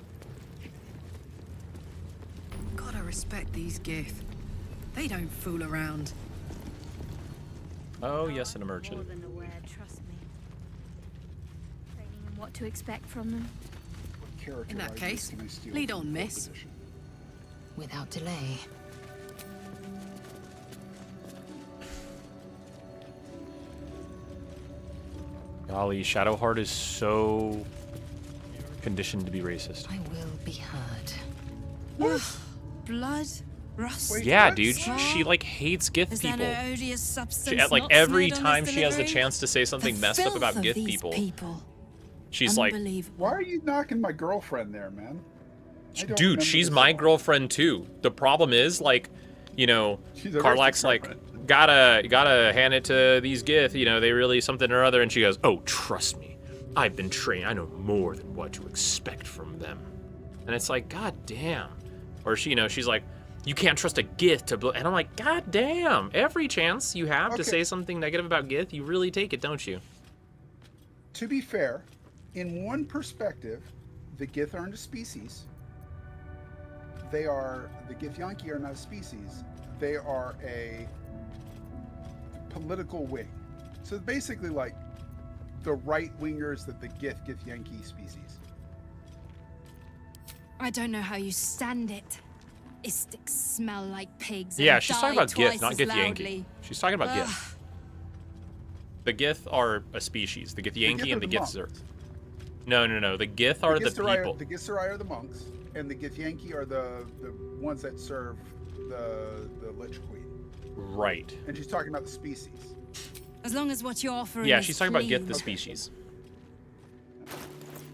Gotta respect these Gith. They don't fool around. Oh, yes, and a More merchant. than aware, trust me. Training and what to expect from them. What character In that ideas case, can I steal lead from on, the miss. edition? Without delay. Golly, Shadowheart is so conditioned to be racist. I will be heard. Blood, rust. Wait, Yeah, what? dude, she like hates Gith Is people. that an odious substance? She, like not every smeared on time this she has the delivery? chance to say something The messed up filth about of Gith these people, she's like, Unbelievable. Why are you knocking my girlfriend there, man? I don't dude, remember she's this my at all. girlfriend too. The problem is, like, you know, She's a Karlach's racist like, girlfriend. gotta hand it to these Gith, you know, they really something or other, and she goes, oh, trust me, I've been trained, I know more than what to expect from them. And it's like, god damn. Or she, you know, she's like, you can't trust a Gith to, and I'm like, god damn, every chance you have to Okay. say something negative about Gith, you really take it, don't you? To be fair, in one perspective, the Gith aren't a species. The Githyanki are not a species. They are a political wing. So basically like the right wingers that the Githyanki species. I don't know how you stand it. Istics smell like pigs. Yeah, and she's talking die about Gith, twice not as Githyanki. loudly. She's talking about Ugh. Gith. The Gith are a species. The Githyanki and the Giths are... No. The Gith are the people. The Githzerai are the monks, and the Githyanki are the ones that serve the Lich Queen. Right. And she's talking about the species. As long as what you're offering Yeah, is she's talking about Gith clean. the species.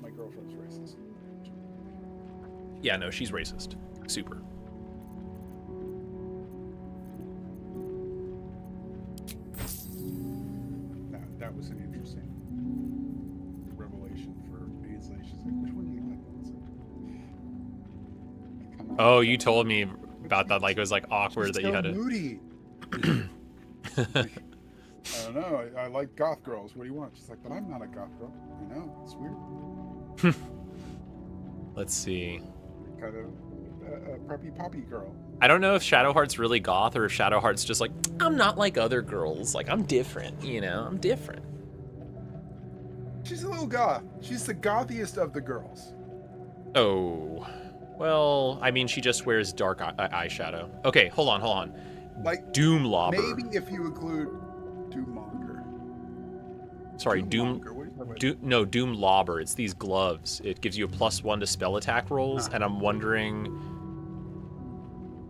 My girlfriend's racist. Yeah, no, she's racist. Super. That was an interesting revelation for Bae'zel. She's like, which one do you like? Come on. Oh, you told me about that. Like, it was like awkward She's that you so had to... moody. don't know. I like goth girls. What do you want? She's like, but I'm not a goth girl. I know. It's weird. Let's see. Kind of a preppy poppy girl. I don't know if Shadowheart's really goth or if Shadowheart's just like, I'm not like other girls. Like, I'm different, you know? I'm different. She's a little goth. She's the gothiest of the girls. Oh. Well, I mean, she just wears dark eyeshadow. Okay, hold on. Like, Doomlobber. maybe if you include Doommonger. Sorry, Doommonger. What are you talking about? No, Doomlobber. It's these gloves. It gives you a +1 to spell attack rolls, and I'm wondering...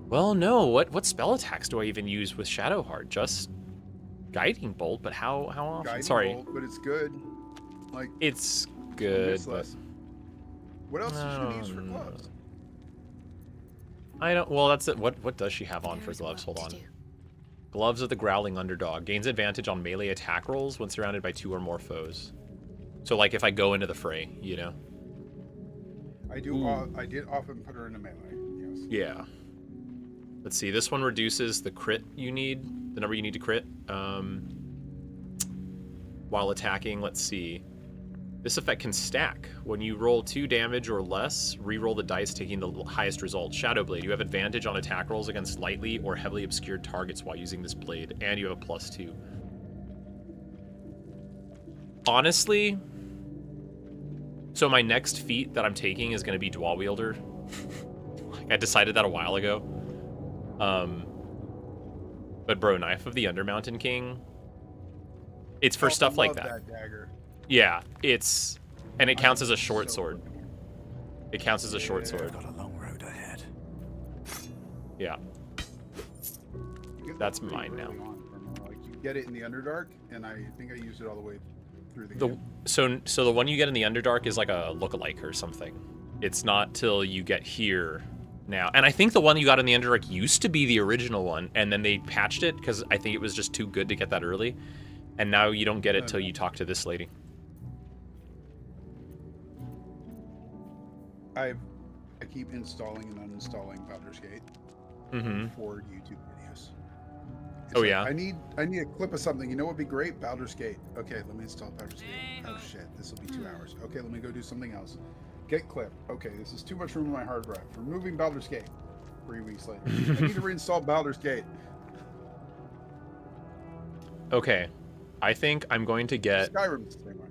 Well, no, what spell attacks do I even use with Shadowheart? Just Guiding Bolt, but how often? Guiding Sorry. Bolt, but it's good. Like, It's good, but... useless. What else is she gonna use for gloves? I don't... Well, that's it. What does she have on for There is gloves? work Hold to on. do. Gloves of the Growling Underdog. Gains advantage on melee attack rolls when surrounded by 2 or more foes. So, like, if I go into the fray, you know? I do. I did often put her in a melee. Yes. Yeah. Let's see. This one reduces the crit you need, the number you need to crit, while attacking. Let's see. This effect can stack. When you roll 2 damage or less, re-roll the dice, taking the highest result. Shadowblade. You have advantage on attack rolls against lightly or heavily obscured targets while using this blade, and you have a +2. Honestly, so my next feat that I'm taking is going to be Dwa Wielder. I decided that a while ago. But bro, Knife of the Undermountain King, it's for stuff like that. Dagger. Yeah, and it counts as a short sword. It counts as a short sword. Got a long road ahead. Yeah. That's mine now. Like, you get it in the Underdark, and I think I used it all the way through the game. So the one you get in the Underdark is like a lookalike or something. It's not till you get here now. And I think the one you got in the Underdark used to be the original one, and then they patched it because I think it was just too good to get that early. And now you don't get it till you talk to this lady. I keep installing and uninstalling Baldur's Gate for YouTube videos. It's Oh, like, yeah? I need a clip of something. You know what would be great? Baldur's Gate. Okay, let me install Baldur's Gate. Oh shit, this will be 2 hours. Okay, let me go do something else. Get clip. Okay, this is too much room on my hard drive. Removing Baldur's Gate. 3 weeks later. I need to reinstall Baldur's Gate. Okay. I think I'm going to get... Skyrim's the same way.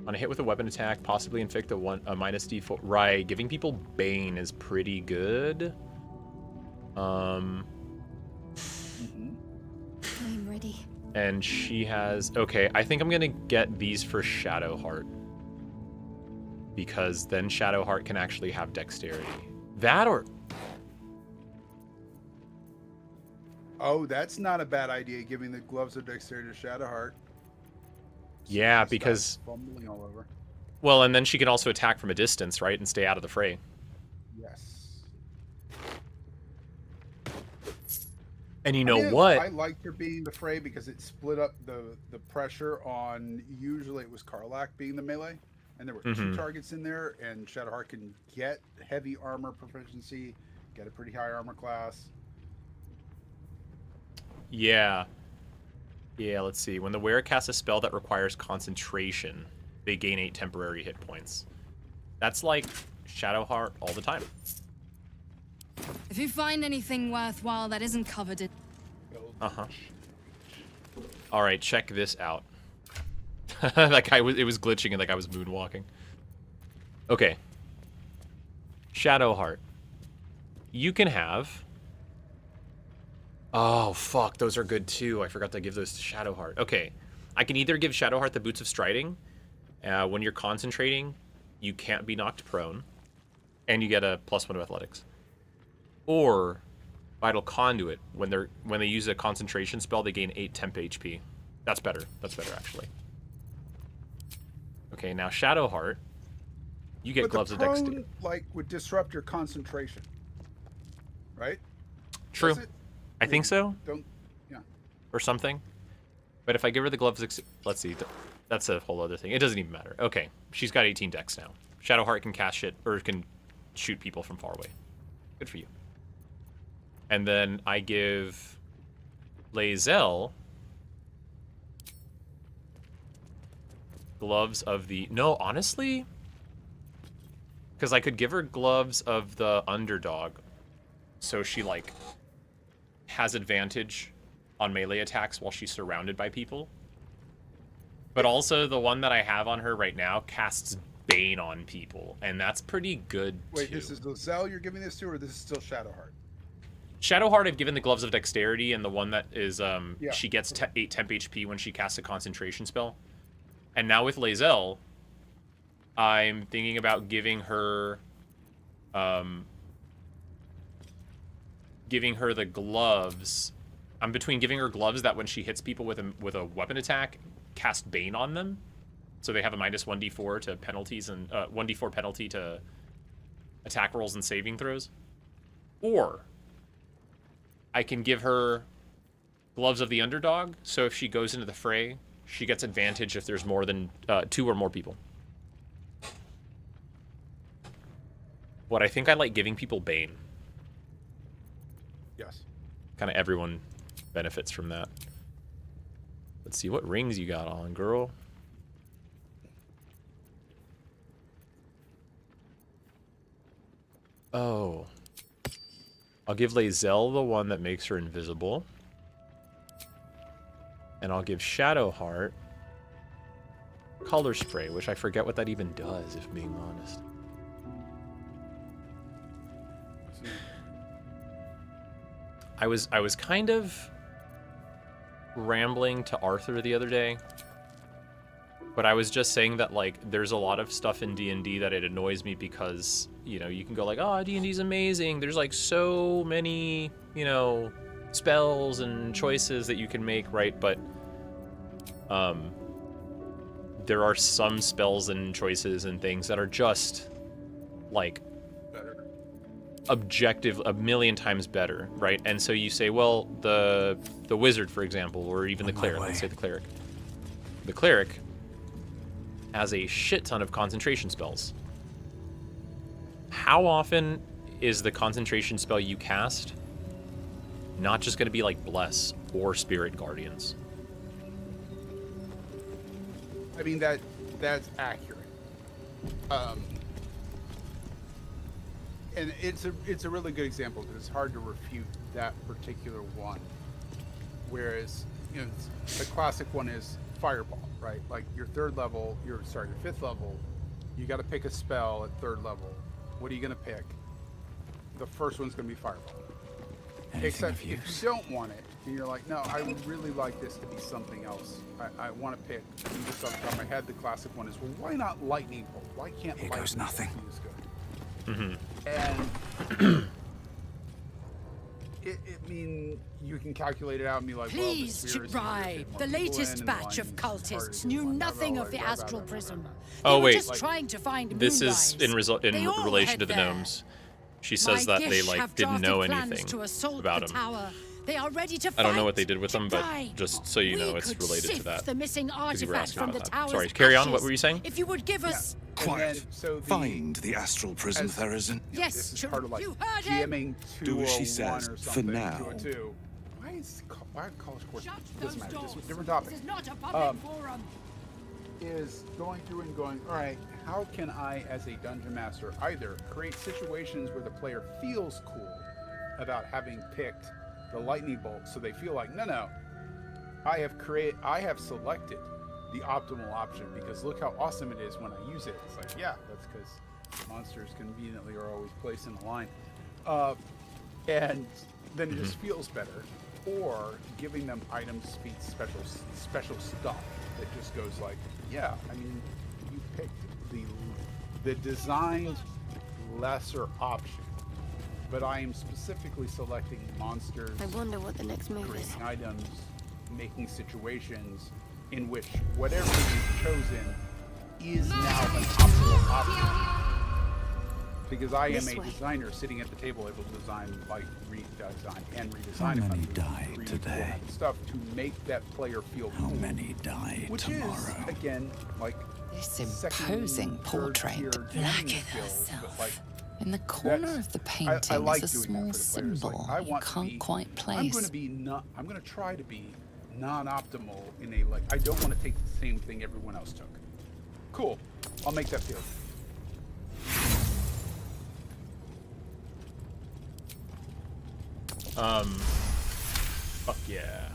On a hit with a weapon attack, possibly inflict a minus D4. Right, giving people Bane is pretty good. I'm ready. And she has... Okay, I think I'm going to get these for Shadowheart. Because then Shadowheart can actually have dexterity. That or... Oh, that's not a bad idea, giving the gloves of dexterity to Shadowheart. Yeah, She because... starts fumbling all over. Well, and then she can also attack from a distance, right? And stay out of the fray. Yes. And you know what? I liked her being the fray because it split up the pressure on... Usually it was Karlach being the melee. And there were 2 targets in there, and Shadowheart can get heavy armor proficiency, get a pretty high armor class. Yeah. Yeah, let's see. When the wearer casts a spell that requires concentration, they gain 8 temporary hit points. That's like Shadowheart all the time. If you find anything worthwhile that isn't covered in... Uh-huh. All right, check this out. That guy it was glitching and that guy was moonwalking. Okay. Shadowheart. You can have... Oh, fuck. Those are good, too. I forgot to give those to Shadowheart. Okay. I can either give Shadowheart the Boots of Striding. When you're concentrating, you can't be knocked prone. And you get a +1 to athletics. Or Vital Conduit. When they use a concentration spell, they gain 8 temp HP. That's better. That's better, actually. Okay, now Shadowheart. You get gloves of dexterity. Like, would disrupt your concentration. Right? True. I think so. Yeah. Or something. But if I give her the gloves, let's see. That's a whole other thing. It doesn't even matter. Okay, she's got 18 dex now. Shadowheart can cast shit, or can shoot people from far away. Good for you. And then I give Bae'zel Gloves of the... No, honestly... Because I could give her gloves of the underdog. So she, like, has advantage on melee attacks while she's surrounded by people. But also, the one that I have on her right now casts Bane on people. And that's pretty good, Wait, too. this is Bae'zel you're giving this to, or this is still Shadowheart? Shadowheart, I've given the Gloves of Dexterity, and the one that is, Yeah. she gets 8 temp HP when she casts a concentration spell. And now with Bae'zel, I'm thinking about giving her the gloves. I'm between giving her gloves that when she hits people with a weapon attack, cast Bane on them, so they have a minus 1d4 to penalties and 1d4 penalty to attack rolls and saving throws. Or I can give her Gloves of the Underdog, so if she goes into the fray, she gets advantage if there's more than 2 or more people. What I think I like giving people Bane. Yes. Kind of everyone benefits from that. Let's see what rings you got on, girl. Oh. I'll give Bae'zel the one that makes her invisible. And I'll give Shadowheart Color Spray, which I forget what that even does, if being honest. I was kind of rambling to Arthur the other day, but I was just saying that, like, there's a lot of stuff in D&D that it annoys me because, you know, you can go like, oh, D&D's amazing. There's like so many, you know, spells and choices that you can make, right? But there are some spells and choices and things that are just like objective a million times better, right? And so you say, well, the wizard, for example, or even the cleric. Let's say the cleric. The cleric has a shit ton of concentration spells. How often is the concentration spell you cast not just going to be like Bless or Spirit Guardians? I mean, that's accurate. And it's a really good example because it's hard to refute that particular one. Whereas, you know, the classic one is Fireball, right? Like your fifth level, you got to pick a spell at third level. What are you going to pick? The first one's going to be Fireball. Except if you don't want it, and you're like, no, I would really like this to be something else. I want to pick, and just off the top of my head, the classic one is, well, why not Lightning Bolt? Why can't Here Lightning goes nothing. Bolt be as good? Mm-hmm. And I mean, you can calculate it out and be like, Please, well, the latest batch of cultists knew nothing of the astral prism. Oh, They were wait. just trying to find This is in Moonrise. They all relation head to the there. gnomes. She says My that they Gish like have didn't know drafted plans anything to assault about the him. tower. They are ready to I don't know fight, what they did with to them, but die. just so you know, We it's could related to sift that. the missing you were artifact asking from the about that. tower's Sorry, carry on. What ashes. were you saying? If you would give us Quiet. So Find the astral prism, as- Therizin. Yes, this is sure. part of like You heard him. GMing 201 Do as she or says, something. for now. 202. Why college course? Shut Doesn't those matter. This is doors. a different topic. This is not a public forum. Is going through and going, all right, how can I, as a dungeon master, either create situations where the player feels cool about having picked the lightning bolt, so they feel like, no, I have selected the optimal option because look how awesome it is when I use it. It's like, yeah, that's because monsters conveniently are always placed in a line, and then it just feels better. Or giving them items, feats, special stuff that just goes like, yeah, I mean, you picked the designed lesser option, but I am specifically selecting monsters, I wonder what the next move is. creating items, making situations in which whatever you've chosen is now an optimal option. Because I am This a way. designer sitting at the table able to design, like redesign and redesign How if many I'm die doing today? stuff to make that player feel How cool. many die Which tomorrow? is, again, like This second, imposing third portrait, tier black gaming in skills, but, herself. like, In the corner that's- of the I painting like is a doing that small for the players. symbol Like, I you want to can't be, quite I'm going place. to be not. I'm going to try to be non-optimal in a like. I don't want to take the same thing everyone else took. Cool. I'll make that field. Fuck yeah.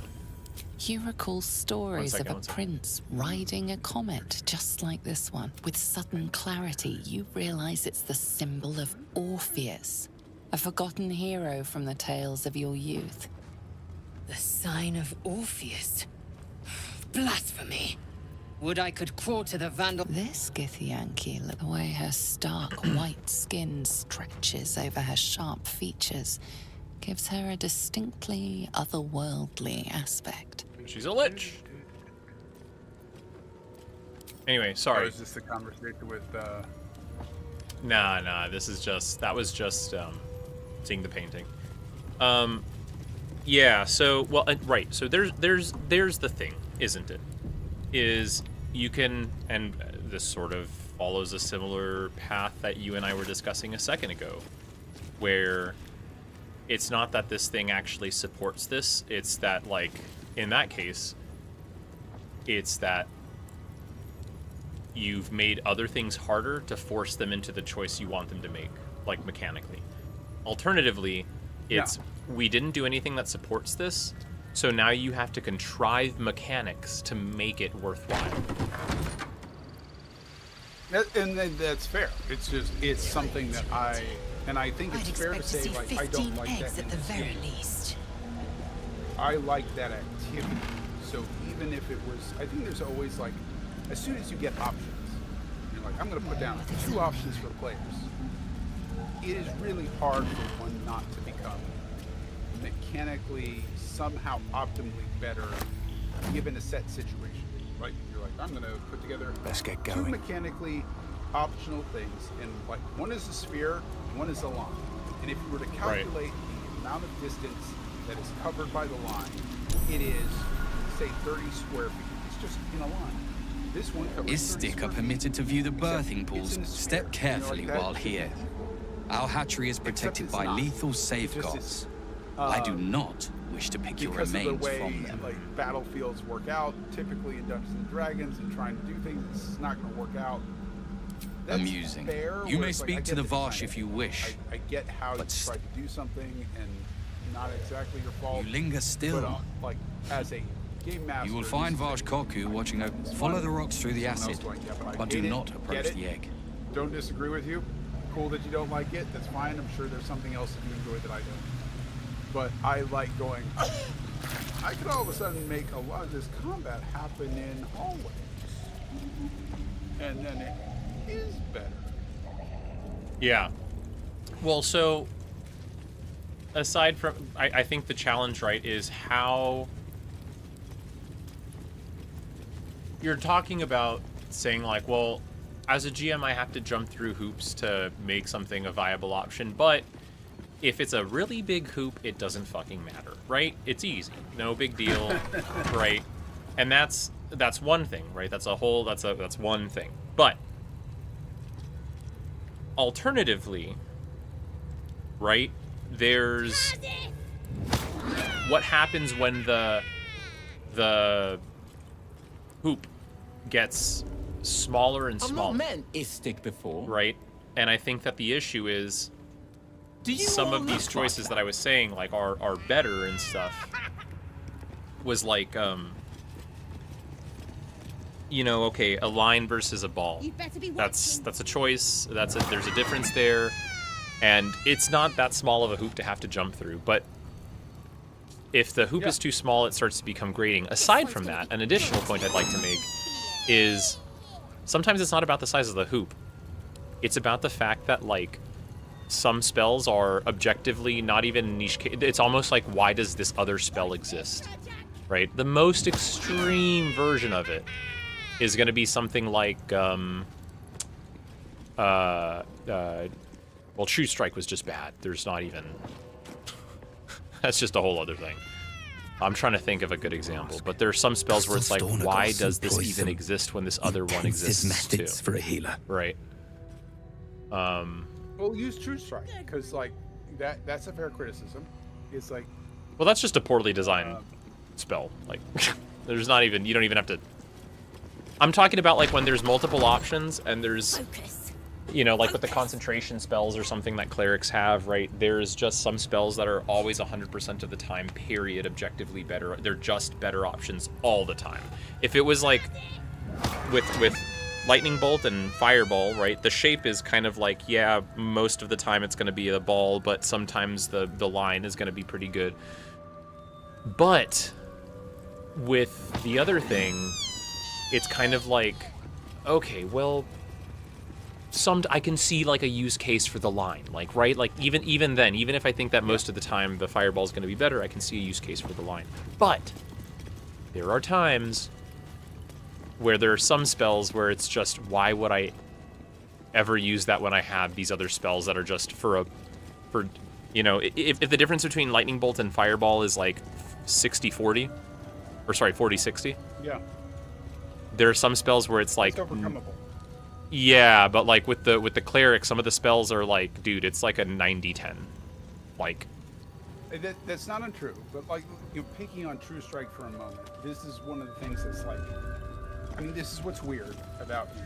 You recall stories One of a second. prince riding a comet just like this one. With sudden clarity, you realize it's the symbol of Orpheus, a forgotten hero from the tales of your youth. The sign of Orpheus. Blasphemy. Would I could crawl to the Vandal. This Githyanki, the way her stark white skin stretches over her sharp features, gives her a distinctly otherworldly aspect. She's a lich. Anyway, Or sorry. is this the conversation with, Nah. That was just seeing the painting. Yeah. So well, right. So there's the thing, isn't it? Is you can, and this sort of follows a similar path that you and I were discussing a second ago, where it's not that this thing actually supports this. It's that, like, in that case, it's that you've made other things harder to force them into the choice you want them to make, like mechanically. Alternatively, it's we didn't do anything that supports this, so now you have to contrive mechanics to make it worthwhile. and that's fair. It's just, it's something that I think it's I'd fair to expect to say, see like, I 15 don't like eggs that at the very least. I like that activity. So even if it was, I think there's always, like, as soon as you get options, you're like, I'm going to put down 2 options for players. It is really hard for one not to become mechanically somehow optimally better given a set situation. Right? You're like, I'm going to put together Let's get 2 going. mechanically optional things, and like one is a sphere, one is a line. And if you were to calculate the amount of distance that is covered by the line, it is, say, 30 square feet. It's just in a line. This one covers Is 30 Stick square feet, permitted to view the except birthing it's pools? in a sphere. Step carefully You know, like, while that here. should be Our hatchery is protected it's by not. lethal It just safeguards. is, I do not wish to pick your because of remains the way from them. like battlefields work out, typically in Dungeons and Dragons, and trying to do things, it's not going to work out. That's Amusing. fair, You where may it's like, speak I to get the that Varsh kind if you of- wish. I get how But you tried to do something and not exactly your fault. You linger still. But like as a game master, You will find this Varsh thing- Koku watching over. it's Follow fun. the rocks through the Someone else acid, going, yeah, but I but do get it, not get approach it. the egg. Don't disagree with you. Cool that you don't like it. That's fine. I'm sure there's something else that you enjoy that I don't. But I like going. I could all of a sudden make a lot of this combat happen in hallways, and then it is better. Yeah. Well, so aside from, I think the challenge, right, is how you're talking about saying, like, well, as a GM, I have to jump through hoops to make something a viable option, but if it's a really big hoop, it doesn't fucking matter, right? It's easy, no big deal, right? And that's one thing, right? That's one thing. But alternatively, right, there's what happens when the hoop gets smaller and smaller. I've not met Istik before. Right? And I think that the issue is some of these choices that I was saying, like, are better and stuff, was like, you know, okay, a line versus a ball. That's a choice. There's a difference there. And it's not that small of a hoop to have to jump through, but if the hoop is too small, it starts to become grating. Aside from that, an additional point I'd like to make is sometimes it's not about the size of the hoop. It's about the fact that, like, some spells are objectively not even niche. It's almost like, why does this other spell exist? Right? The most extreme version of it is going to be something like, well, True Strike was just bad. There's not even... That's just a whole other thing. I'm trying to think of a good example, but there are some spells where it's like, why does this even exist when this other one exists too? For a healer. Right. Well, use True Strike, because like that's a fair criticism. It's like, well, that's just a poorly designed spell. Like, there's not even, you don't even have to I'm talking about like when there's multiple options and there's, Focus. you know, like with the concentration spells or something that clerics have, right? There's just some spells that are always 100% of the time, period, objectively better. They're just better options all the time. If it was like with lightning bolt and fireball, right? The shape is kind of like, yeah, most of the time it's going to be a ball, but sometimes the line is going to be pretty good. But with the other thing, it's kind of like, okay, well, I can see like a use case for the line, like, right? Like even then, even if I think that most of the time the fireball is going to be better, I can see a use case for the line. But there are times where there are some spells where it's just, why would I ever use that when I have these other spells that are just for you know, if the difference between lightning bolt and fireball is like 60-40, or sorry, 40-60. Yeah. There are some spells where it's like, It's overcomable. yeah, but like with the cleric, some of the spells are like, dude, it's like a 90-10. Like, That's not untrue, but like, you're picking on True Strike for a moment. This is one of the things that's like, I mean, this is what's weird about you.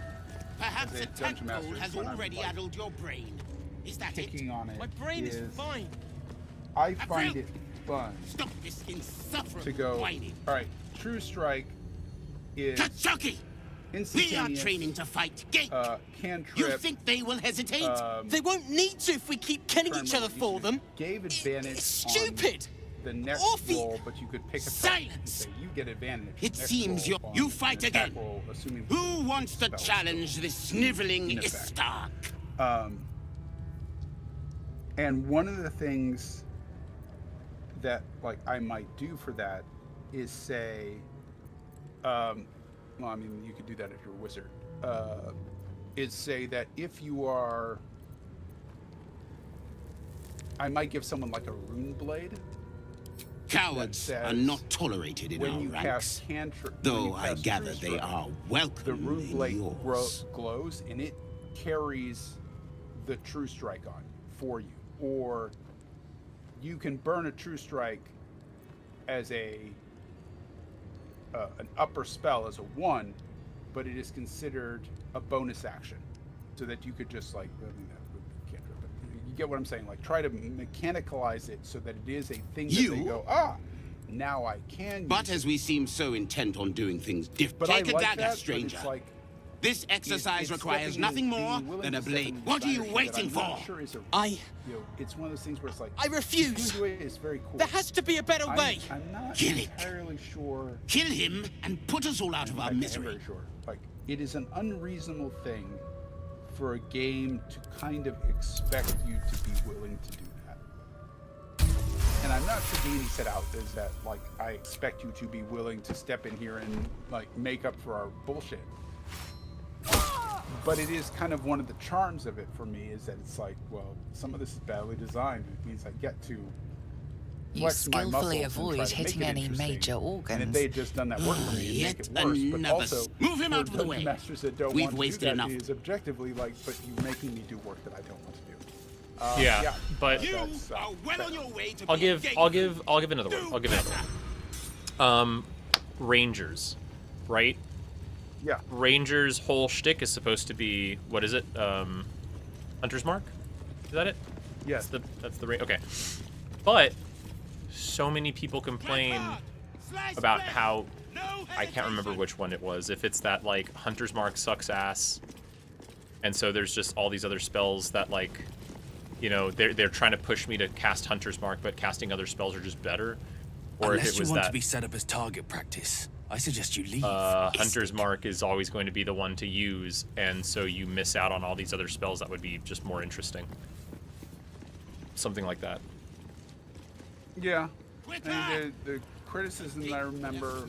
Perhaps as a Dungeon Master, tadpole has when I'm, already like, addled your brain. Is that picking it? on it. My brain is fine. I find it fun Stop this insufferable to go, whining. all right, True Strike is Kachuki! We are instantaneous, training to fight. Gate! cantrip. You think they will hesitate? They won't need to if we keep killing each other for them. Gave advantage It's stupid! on the next Orpheus! roll, but you could pick a threat and Silence! say you get advantage. It next seems roll on you an fight attack again. roll, assuming Who wants to spell is challenge this sniveling in effect. Istark? And one of the things that like I might do for that is say, well, I mean, you could do that if you're a wizard. Is say that if you are, I might give someone like a rune blade. Cowards says, are not tolerated in when our you ranks. cast cantrip, Though I gather they are welcome the rune in blade yours. glows and it carries the True Strike on for you. Or you can burn a True Strike as an upper spell as a 1, but it is considered a bonus action, so that you could just like, I mean, that would be cantrip, but you get what I'm saying. Like, try to mechanicalize it so that it is a thing that they go, now I can. But as we seem so intent on doing things different, take a dagger, stranger. Like, this exercise requires nothing more than a blade. What are you waiting for? Sure is it's one of those things where it's like, I refuse. It's very cool. There has to be a better way. I'm not Kill it. entirely sure. Kill him and put us all out of our I'm misery. very sure. Like, it is an unreasonable thing for a game to kind of expect you to be willing to do that. And I'm not sure Danny set out is that, like, I expect you to be willing to step in here and, like, make up for our bullshit. But it is kind of one of the charms of it for me, is that it's like, well, some of this is badly designed. It means I get to You flex my skillfully muscles and try avoid to make hitting it any interesting. major organs. And if they had just done that work for me, it'd make it worse. But another also, move him for out of the way. dungeon masters that don't We've want to wasted do that enough. is objectively like, but you're making me do work that I don't want to do. yeah, but You are well on your way to I'll being give gay. another one. I'll give another one. Rangers, right? Yeah. Rangers' whole shtick is supposed to be, what is it? Hunter's Mark? Is that it? Yes. That's the okay. But so many people complain about how, I can't remember which one it was. If it's that like Hunter's Mark sucks ass, and so there's just all these other spells that, like, you know, they're trying to push me to cast Hunter's Mark, but casting other spells are just better. Or Unless if it was you want that to be set up as target practice, I suggest you leave. Hunter's Mark is always going to be the one to use, and so you miss out on all these other spells that would be just more interesting. Something like that. Yeah. I mean, the criticism that I remember,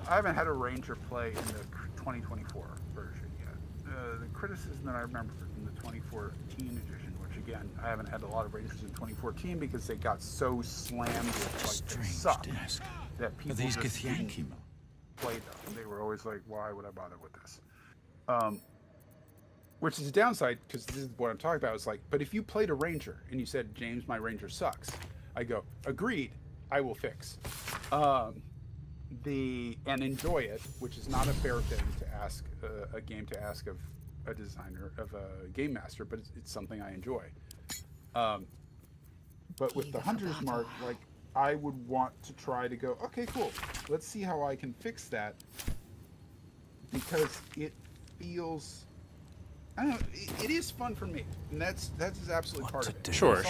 I haven't had a Ranger play in the 2024 version yet. The criticism that I remember from the 2014 edition, which again, I haven't had a lot of Rangers in 2014 because they got so slammed with, like, they suck, that people these just didn't Githyanki play them. They were always like, why would I bother with this? Which is a downside, because this is what I'm talking about. It's like, but if you played a Ranger and you said, James, my Ranger sucks, I go, agreed, I will fix. and enjoy it, which is not a fair thing to ask a game to ask of a designer, of a game master, but it's something I enjoy. But with the Hunter's Mark, like, I would want to try to go, okay, cool, let's see how I can fix that, because it feels, I don't know, it is fun for me, and that's absolutely part of it. Sure.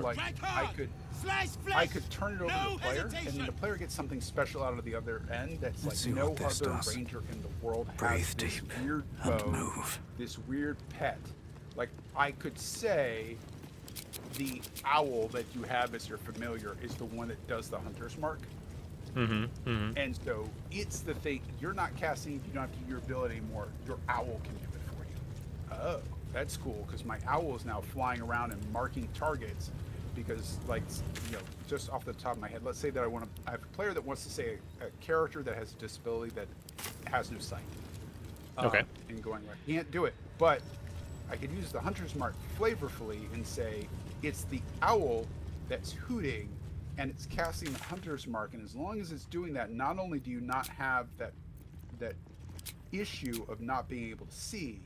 Like, I could turn it over to the player, and then the player gets something special out of the other end that's like no other ranger in the world has this weird bow, this weird pet. Like, I could say the owl that you have as your familiar is the one that does the Hunter's Mark. And so it's the thing, you're not casting, you don't have to use your ability anymore, your owl can do it for you. Oh, that's cool, because my owl is now flying around and marking targets, because, like, you know, just off the top of my head, let's say that I have a player that wants to say a character that has a disability that has no sight. Okay. And going, like, can't do it, but I could use the Hunter's Mark flavorfully and say it's the owl that's hooting and it's casting the Hunter's Mark, and as long as it's doing that, not only do you not have that issue of not being able to see,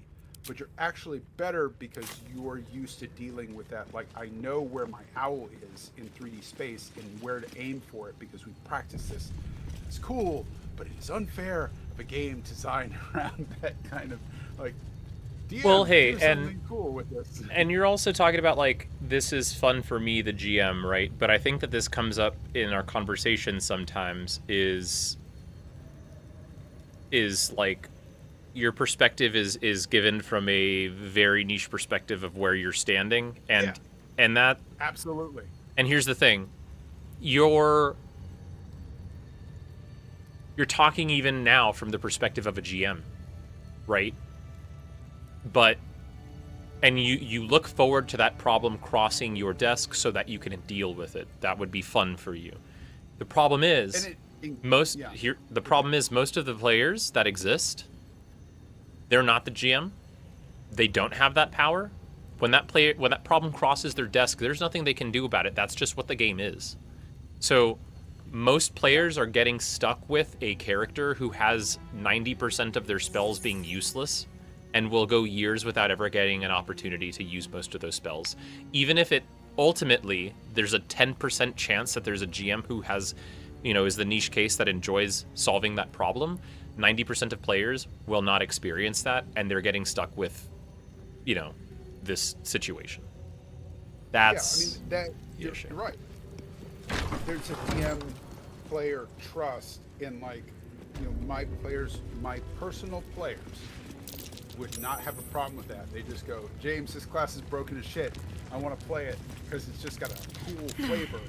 but you're actually better because you're used to dealing with that. Like, I know where my owl is in 3D space and where to aim for it because we practice this. It's cool, but it is unfair of a game designed around that kind of, like, DM, well, hey, do something cool with this. And you're also talking about, like, this is fun for me, the GM, right? But I think that this comes up in our conversation sometimes is like, your perspective is given from a very niche perspective of where you're standing, and that absolutely. And here's the thing, you're talking even now from the perspective of a GM, right? But and you look forward to that problem crossing your desk so that you can deal with it. That would be fun for you. The problem is most of the players that exist, they're not the GM. They don't have that power. When that problem crosses their desk, there's nothing they can do about it. That's just what the game is. So most players are getting stuck with a character who has 90% of their spells being useless and will go years without ever getting an opportunity to use most of those spells. Even if it ultimately, there's a 10% chance that there's a GM who has, is the niche case that enjoys solving that problem. 90% of players will not experience that, and they're getting stuck with, this situation. That's you're right. There's a DM player trust in, like, my personal players would not have a problem with that. They just go, James, this class is broken as shit. I want to play it because it's just got a cool flavor.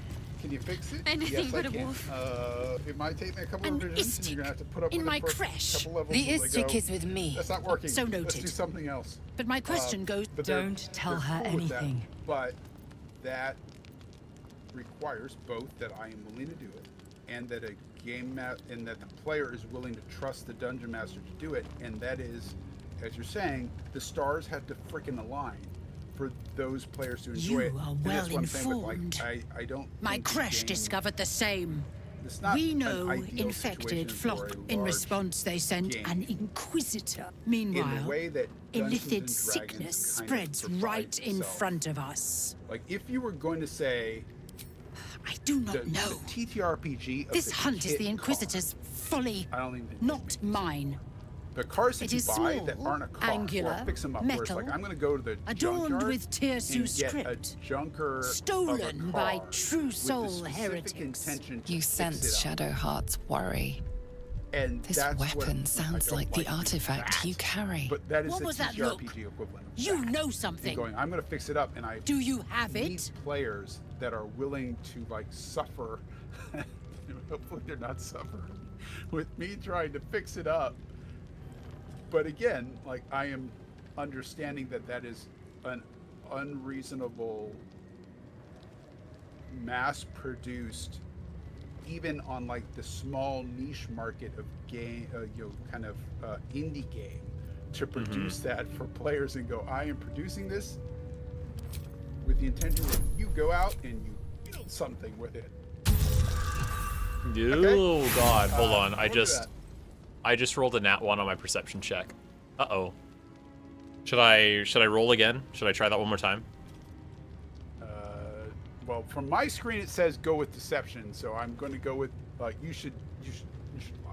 Can you fix it? Anything yes, but I can. a wolf. It might take me a couple of revisions, and you're gonna have to put up in with my it for CRECHE. a couple levels. The Istik is with me. That's not working. So noted. Let's do something else. But my question goes. Don't tell her cool with that, anything. but that requires both that I am willing to do it, and that and that the player is willing to trust the dungeon master to do it, and that is, as you're saying, the stars had to frickin' align for those players to enjoy it. You are And well that's what I'm saying, but, informed. like, I don't. My think the CRECHE game- discovered the same. It's not We an know ideal infected situation for flock. a In large response, they sent game. an inquisitor. In Meanwhile, the way that Dungeons illithid and sickness Dragons kind of spreads provides right in itself. front of us. Like, if you were going to say, I do not the know. TTRPG of This the hunt is kit the Inquisitor's folly, I don't even not mine. The cars that It you is buy small, that aren't a car, angular, or fix them up, where it's like, metal, I'm going to go to the adorned junkyard with Tirsu and get script, a junker of a stolen by car true with the soul specific heretics. intention to You fix sense it up. Shadowheart's worry. And This that's what weapon I sounds don't like the doing artifact that. you carry. But that is What the was that look? TTRPG equivalent of You that. know And something. going, I'm going to fix it up, and I Do you have need it? players that are willing to, like, suffer. Hopefully they're not suffering with me trying to fix it up. But again, like, I am understanding that that is an unreasonable, mass-produced, even on, like, the small niche market of game, kind of indie game, to produce that for players and go, I am producing this with the intention that you go out and you build something with it. Oh God! Hold on. I look at just rolled a nat 1 on my perception check. Uh-oh. Should I roll again? Should I try that one more time? Well, from my screen it says go with deception, so I'm going to go with you should lie.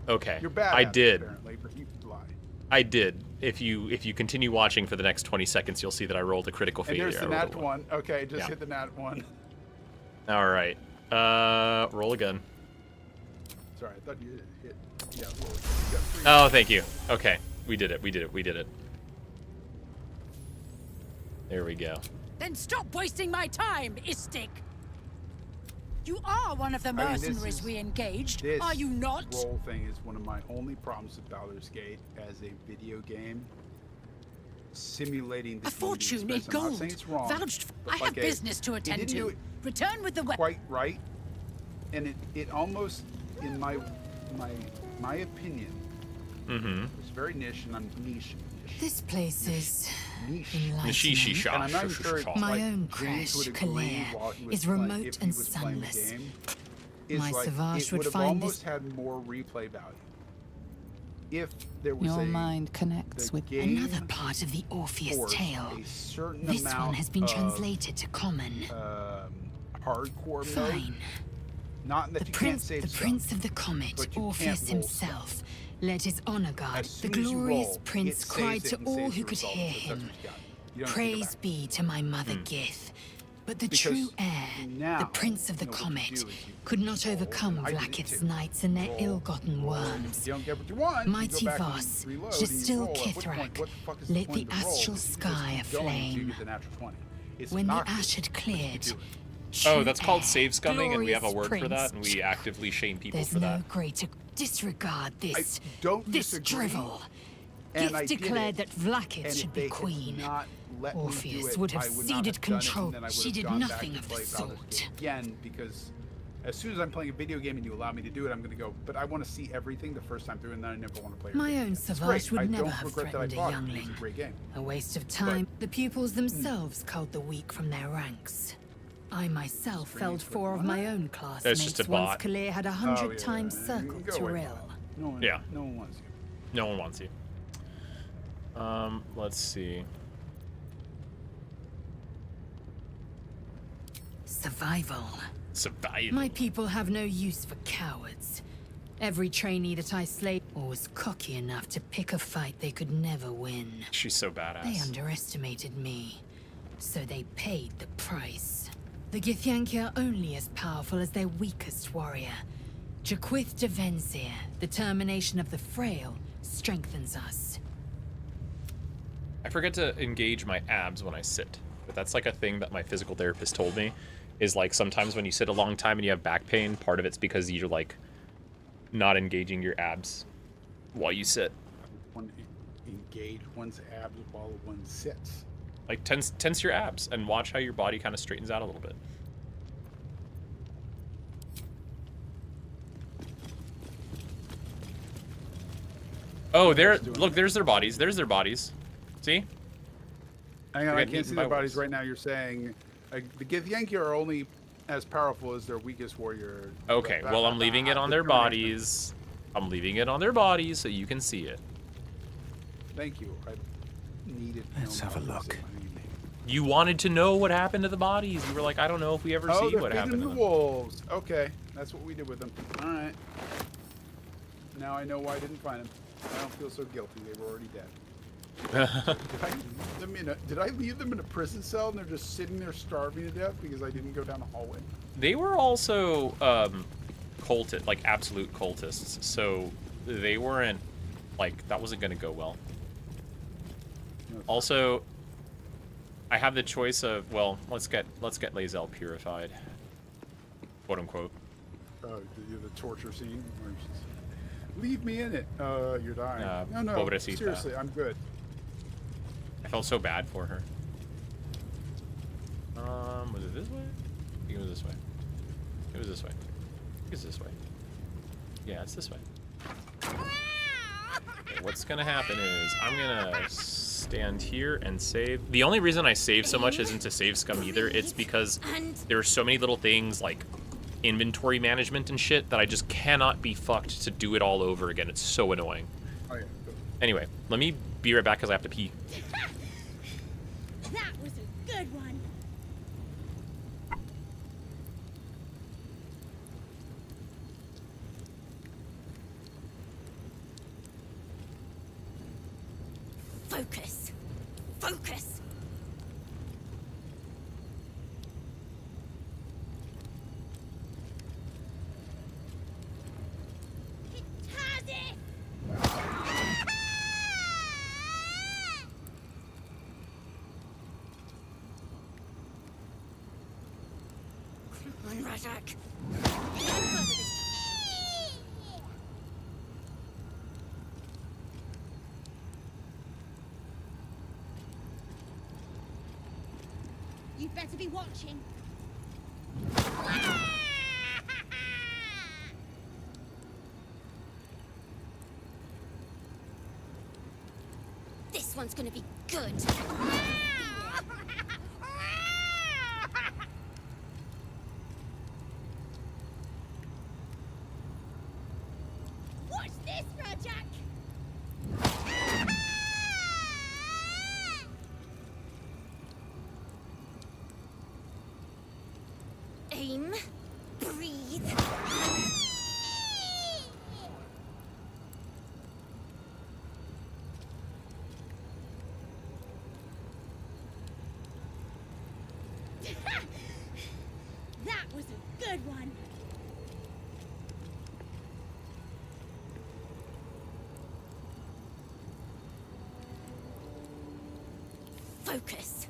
Okay. You're bad. I at did. It, apparently, but you could lie. I did. If you continue watching for the next 20 seconds, you'll see that I rolled a critical And failure. there's the I rolled nat a 1. Okay, just Yeah. hit the nat 1. All right. Roll again. Sorry, I thought you hit. Yeah, roll again. You got 3. Oh, thank you. Okay, we did it. There we go. Then stop wasting my time, Istik. You are one of the mercenaries we engaged, This are you not? roll thing is one of my only problems with Baldur's Gate as a video game. Simulating the A fortune in I'm not gold. saying it's wrong, Vouched. but I have like business to it attend didn't do to. it Return with the weapon. quite right, and it almost, in my opinion, was very niche, and I'm niche. This place is Niche. enlightening. And I'm not sure if, My like, own James would CRECHE, agree Claire, while he was is playing- remote if he and was playing the sunless. game, is My like, Savage it would would have find almost this- had more replay value if there was Your a mind connects the with game Another part of the Orpheus forced tale. a certain This amount one has been of, translated to common. hardcore mode. Fine. Not that The you prince, can't save the stuff, prince of the comet, but you Orpheus can't roll himself, led his honor guard, As the soon as you glorious roll, prince, it cried saves to it and all saves who the could result, hear because that's him. what you got. You don't have to go Praise back. be to my mother Gith. But the Because true heir, now, the prince of the you know, what you comet, do is you could not roll, overcome and I did it Vlaakith's too. knights and their Roll, ill-gotten roll, and worms. if you don't get what you want, you Mighty go back and Voss, reload, just and you still roll. At which point, Kithrak, what the fuck is the lit point the to roll? astral Because you just sky keep going until you aflame. get the natural 20. It's When the obnoxious, ash had but you cleared, do it. Oh, that's called heir, save scumming, and we have a glorious word for that, prince, and we actively shame people There's for no that. greater disregard this. don't this disagree, drivel. and I Gith did declared it, that Vlaakith and should if be they had queen. not let me do Orpheus it, would have I would not ceded have done it, control. and then I would She have did gone back nothing to of the play Baldur's Gate sort. again, because as soon as I'm playing a video game and you allow me to do it, I'm going to go, but I want to see everything the first time through, and then I never want to play it My again. own It's Savage great. would I never don't have regret that I threatened a bought it. It's youngling. a great game. A waste of time. The pupils themselves culled the weak from their ranks. I myself felled 4 of my own That's just classmates a once bot. Kalir had 100 times circled Go away. Tyrell. No one, Yeah. no one wants you. No one wants you. Let's see. Survival. Survival. My people have no use for cowards. Every trainee that I slayed was cocky enough to pick a fight they could never win. She's so badass. They underestimated me, so they paid the price. The Githyanki are only as powerful as their weakest warrior. Jaquith de Venzir, the termination of the frail, strengthens us. I forget to engage my abs when I sit, but that's like a thing that my physical therapist told me, is like sometimes when you sit a long time and you have back pain, part of it's because you're like not engaging your abs while you sit. One engage one's abs while one sits. Like tense your abs and watch how your body kind of straightens out a little bit. Oh, look, there's their bodies. There's their bodies. See? Hang on, They're I getting can't see eaten their by bodies wolves. right now. You're saying the Githyanki are only as powerful as their weakest warrior. Okay, well, I'm leaving it on their bodies. I'm leaving it on their bodies so you can see it. Thank you. I needed. Let's have a look. You wanted to know what happened to the bodies. You were like, I don't know if we ever see they're what feeding happened to the them. wolves. Okay, that's what we did with them. All right. Now I know why I didn't find them. I don't feel so guilty. They were already dead. Did I leave them in a prison cell and they're just sitting there starving to death because I didn't go down the hallway? They were also cultist, like absolute cultists, so they weren't like that wasn't gonna go well. Also, I have the choice of let's get Bae'zel purified, quote unquote. The torture scene. Where she's, leave me in it. You're dying. No, Pobrecita. seriously, I'm good. I felt so bad for her. Was it this way? I think it was this way. It was this way. I think it's this way. Yeah, it's this way. Okay, what's gonna happen is I'm gonna stand here and save. The only reason I save so much isn't to save scum either. It's because there are so many little things like inventory management and shit that I just cannot be fucked to do it all over again. It's so annoying. Oh, yeah. Anyway, let me be right back because I have to pee. That was a good one. Focus. Focus. It has it. Come on, Razak. You'd better be watching. This one's gonna be good. Watch this, Rajak! Aim, breathe. That was a good one. Focus.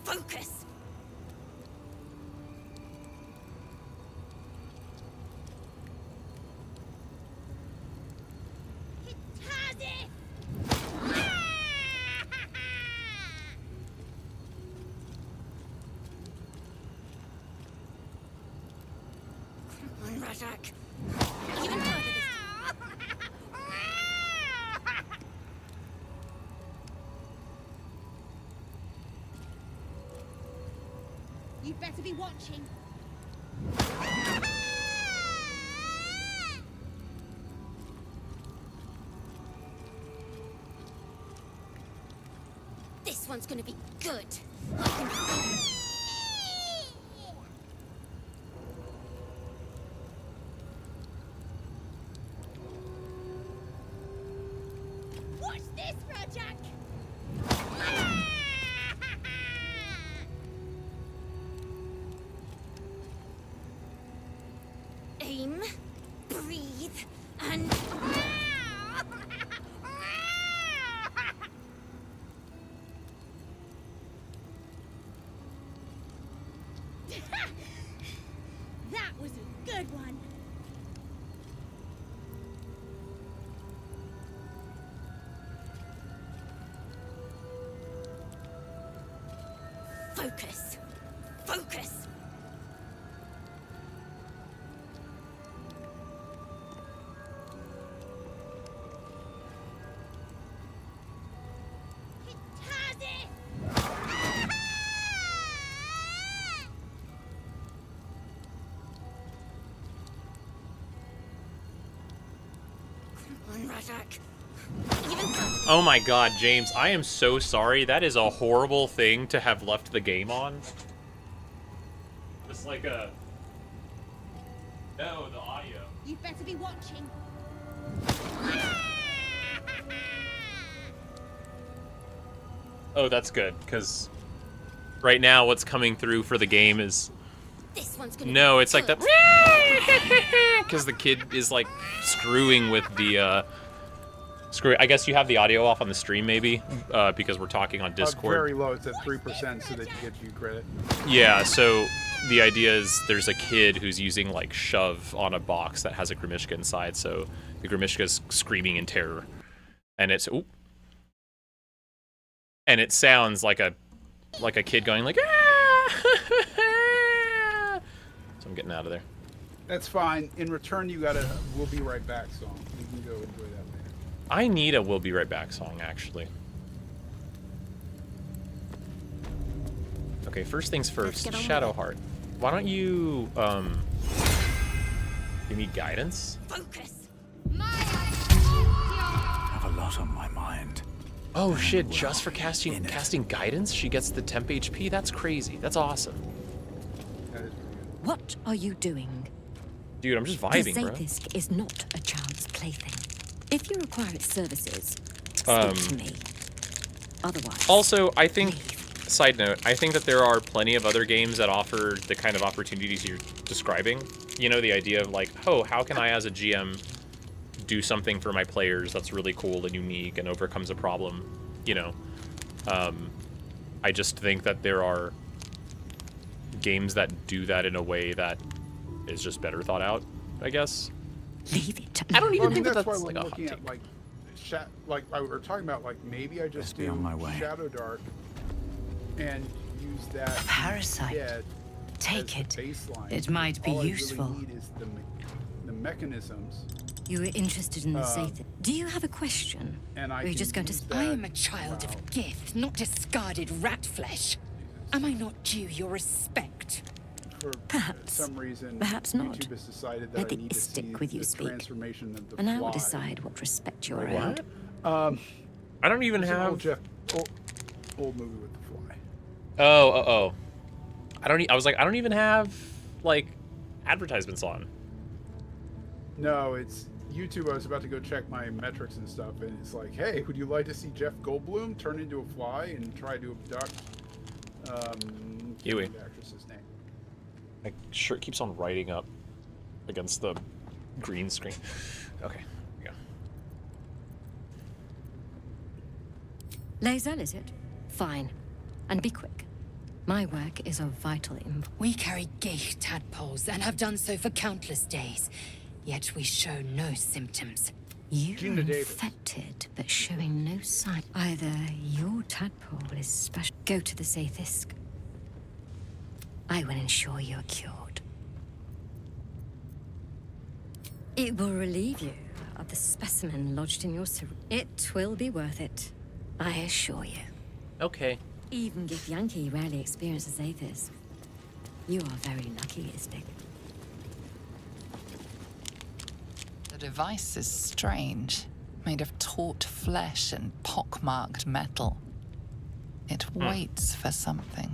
Focus. It has it. Come on, Razak. Even further this You'd better be watching. This one's gonna be good. I can... Watch this, Rajak! Aim, breathe, and... That was a good one. Focus. Focus. It has it. Come on, Razak. Even Oh my god, James, I am so sorry. That is a horrible thing to have left the game on. Just like a... No, the audio. You'd better be watching. Oh, that's good, because right now what's coming through for the game is... This one's gonna No, be it's like good. the... Because the kid is like screwing with the... Screw. I guess you have the audio off on the stream, maybe, because we're talking on Discord. Very low. It's at 3%, so they can get you credit. Yeah. So the idea is there's a kid who's using like shove on a box that has a Grimishka inside. So the Grimishka's screaming in terror, and it's and it sounds like a kid going like ah! So I'm getting out of there. That's fine. In return, you got a "We'll be right back" song. You can go enjoy that later. I need a "We'll Be Right Back" song, actually. Okay, first things first. Shadowheart. Why don't you You need guidance? Focus. I have a lot on my mind. Oh shit, just for casting guidance, she gets the temp HP? That's crazy. That's awesome. That is pretty good. What are you doing? Dude, I'm just vibing, the bro. Zaithisk is not a child's plaything. If you require its services, speak to me. Otherwise... Also, I think, side note, I think that there are plenty of other games that offer the kind of opportunities you're describing. You know, the idea of like, oh, how can I as a GM do something for my players that's really cool and unique and overcomes a problem, you know? I just think that there are games that do that in a way that is just better thought out, I guess. Leave it. I don't even think that's that why that's we're like a hot looking take. at like we were talking about, like maybe I just do on my way. Shadow Dark and use that Parasite. instead Take as it. the baseline. It might be All useful. I really need is the mechanisms. You were interested in the Zaithisk. Do you have a question? And I Or are you can just going to... use I that am a child throughout. of Gith, not discarded rat flesh. Am I not due your respect? For Perhaps. some reason, Perhaps not. YouTube has decided that Let I the need to see Istik with you the speak. transformation of the And I will fly. decide what respect you're What? owed. I don't even It's an have... old movie with the fly. Oh. I was like, I don't even have, like, advertisements on. No, it's YouTube. I was about to go check my metrics and stuff, and it's like, hey, would you like to see Jeff Goldblum turn into a fly and try to abduct Huey. the actress's name? My shirt keeps on writing up against the green screen. Okay, here we go. Bae'zel, is it? Fine. And be quick. My work is of vital importance. We carry Geich tadpoles and have done so for countless days, yet we show no symptoms. You Gina are Davis. infected, but showing no sign. Either your tadpole is special. Go to the Zaithisk. I will ensure you're cured. It will relieve you of the specimen lodged in your cerebrum. It will be worth it, I assure you. Okay. Even Githyanki rarely experiences Zaithisk. You are very lucky, Istik. The device is strange, made of taut flesh and pockmarked metal. It waits for something.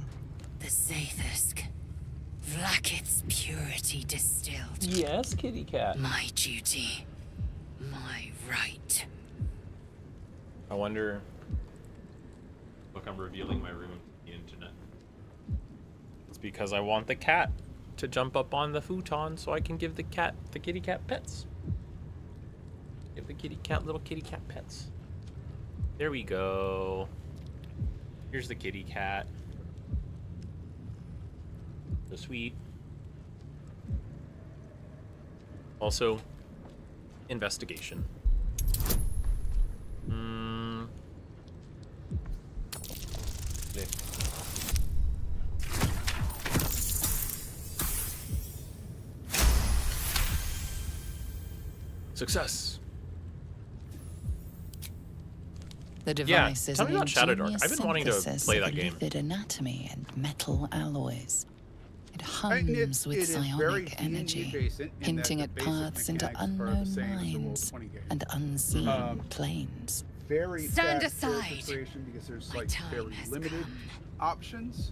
The Zaithisk. Vlaakith's purity distilled. Yes, kitty cat. My duty. My right. I wonder... Look, I'm revealing my room on the internet. It's because I want the cat to jump up on the futon so I can give the kitty cat pets. Give the little kitty cat pets. There we go. Here's the kitty cat. So sweet. Also, investigation. There. Success. The device is tell me an about Shadow Dark. ingenious I've been wanting to synthesis play of that game. livid anatomy and metal alloys. It I mean, hums with it is very psionic D&D energy, adjacent in hinting that at the basic paths into mechanics are the unknown same as the minds Roll20 game. and unseen planes. Very Stand fast aside. character creation because there's My like time very has limited come. options,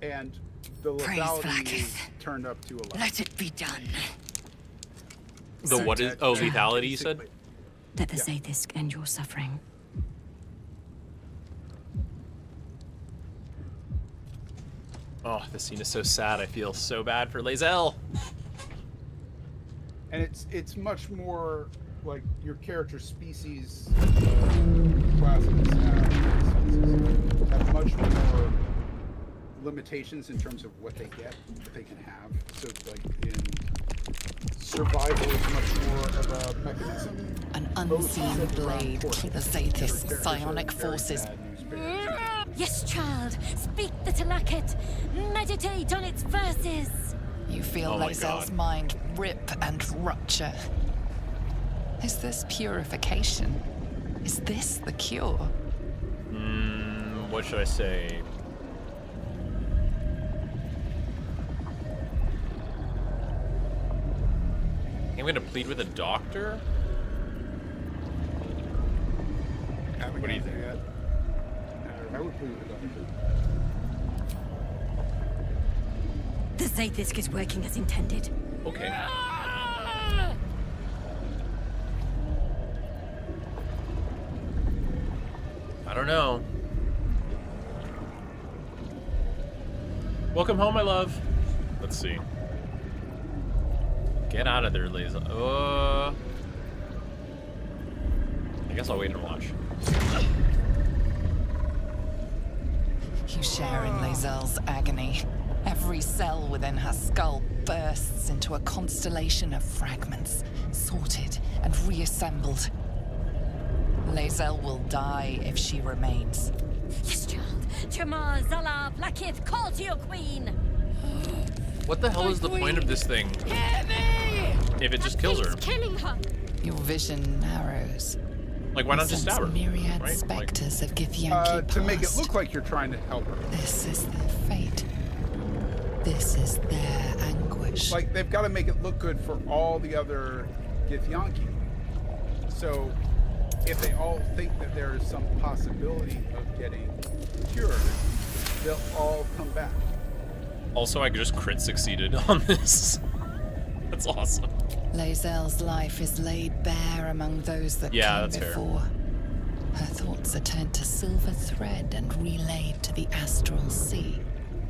and the Praise lethality Vlaakith. is turned up to 11. Let it be done. The what is... Oh, lethality, you said? Let the Zaithisk end your suffering. Oh, this scene is so sad. I feel so bad for Bae'zel. And it's much more like your character species classes have much more limitations in terms of what they get, what they can have. So like in survival is much more of a mechanism. An Most unseen centered around blade torture. to the Your Zaithisk characters are psionic very forces. bad news bearers. Yes, child. Speak the Talakit. Meditate on its verses. You feel Oh my Bae'zel's God. mind rip and rupture. Is this purification? Is this the cure? What should I say? I'm gonna plead with a doctor. What do you think? I would plead with a doctor. The Zaithisk is working as intended. Okay. I don't know. Welcome home, my love. Let's see. Get out of there, Liza. I guess I'll wait and watch. You share in Bae'zel's agony. Every cell within her skull bursts into a constellation of fragments, sorted and reassembled. Bae'zel will die if she remains. Yes, child. Jamar, Zala, Blackith, call to your queen. What the hell is the point of this thing? If it just kills her. Killing her. Your vision narrows. Like, why not just stab her? Myriad Right? specters of Githyanki To make it past. look like you're trying to help her. This is their fate. This is their anguish. Like, they've got to make it look good for all the other Githyanki. So, if they all think that there is some possibility of getting cured, they'll all come back. Also, I just crit succeeded on this. That's awesome. Bae'zel's life is laid bare among those that came that's fair. before. Her thoughts are turned to silver thread and relayed to the astral sea.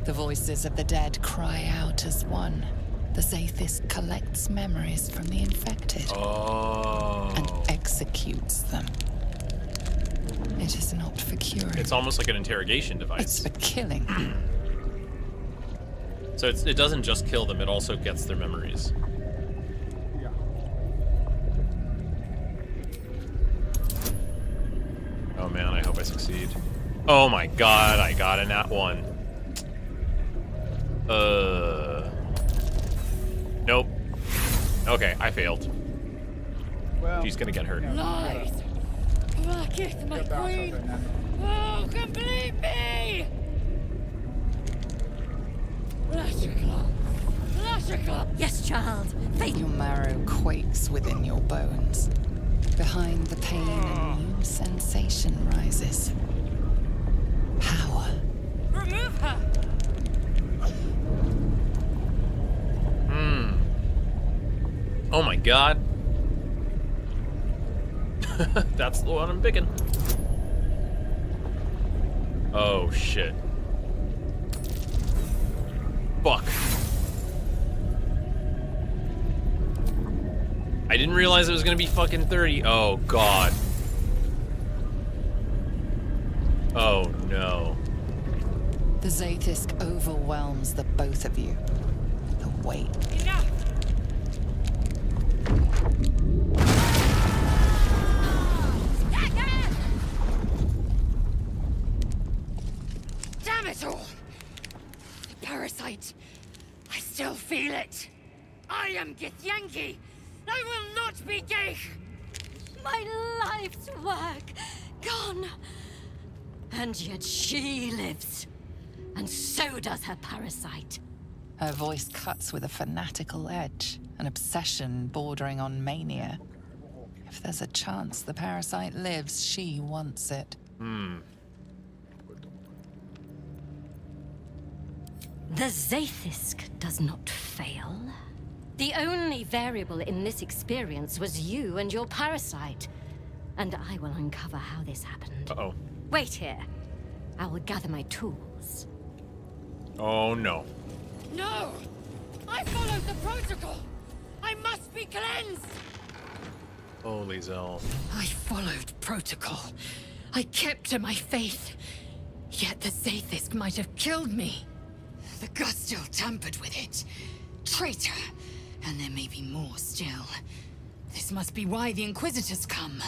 The voices of the dead cry out as one. The Zaithisk collects memories from the infected and executes them. It is not for curing. It's almost like an interrogation device. It's for killing. So it doesn't just kill them, it also gets their memories. Yeah. Oh man, I hope I succeed. Oh my god, I got a nat 1. Nope. Okay, I failed. Well, She's gonna get hurt. Lies! Blackith, my queen! Oh, complete me! Yes, child. Faith. Your marrow quakes within your bones. Behind the pain, a new sensation rises. Power. Remove her! Oh my god. That's the one I'm picking. Oh shit. Fuck. I didn't realize it was gonna be fucking 30. Oh god. Oh no. The Zaithisk overwhelms the both of you. The weight. Enough! Damn it all! The parasite. I still feel it. I am Githyanki. I will not be gay. My life's work gone. And yet she lives. And so does her parasite. Her voice cuts with a fanatical edge, an obsession bordering on mania. If there's a chance the parasite lives, she wants it. The Zaithisk does not fail. The only variable in this experience was you and your parasite. And I will uncover how this happened. Uh-oh. Wait here. I will gather my tools. Oh no. No! I followed the protocol! I must be cleansed! Oh, Bae'zel. I followed protocol. I kept to my faith. Yet the Zaithisk might have killed me. The Gustil tampered with it. Traitor. And there may be more still. This must be why the Inquisitors come.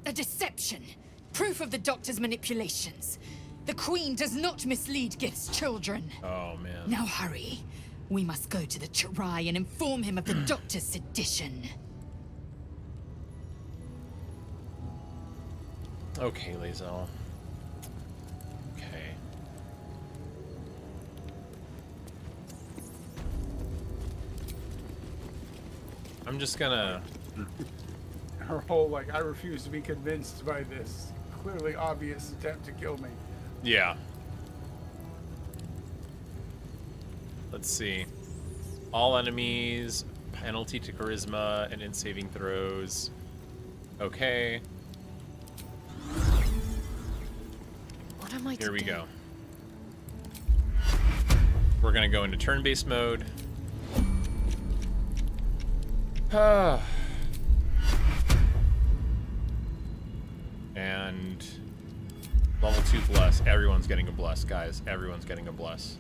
A deception. Proof of the Doctor's manipulations. The Queen does not mislead Gith's children. Oh man. Now hurry. We must go to the Chirai and inform him of the Doctor's sedition. Okay, Bae'zel. Okay. I'm just gonna... Her whole, like, I refuse to be convinced by this clearly obvious attempt to kill me. Yeah. Let's see. All enemies, penalty to charisma, and in saving throws. Okay. What am I Here we do? go. We're gonna go into turn-based mode. And level 2 bless. Everyone's getting a bless, guys. Everyone's getting a bless.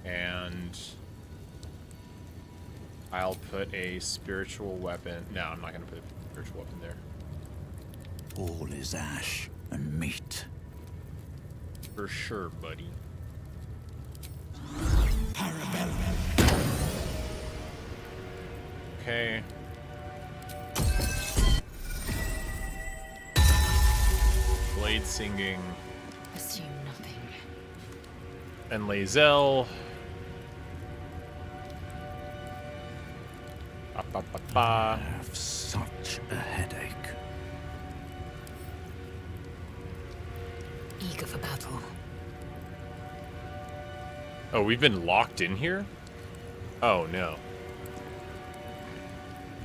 And I'll put a spiritual weapon. No, I'm not gonna put a spiritual weapon there. All is ash and meat. For sure, buddy. Okay. Blade singing. Assume nothing. And Bae'zel. Ba, ba, ba, ba. I have such a headache. Eager for battle. Oh, we've been locked in here? Oh, no.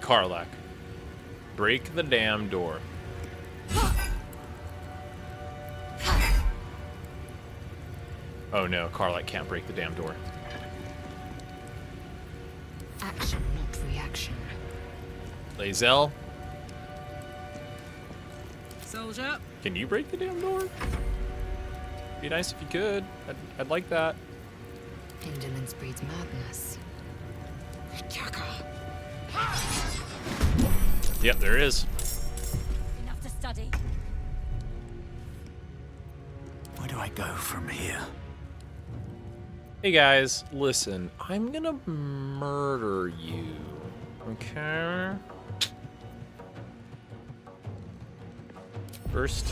Karlach. Break the damn door. Oh no, Karlach can't break the damn door. Action, not reaction. Bae'zel, Soldier. can you break the damn door? Be nice if you could. I'd like that. Indolence breeds madness. Yep, there is. Enough to study. Where do I go from here? Hey guys, listen, I'm gonna murder you. Okay? First,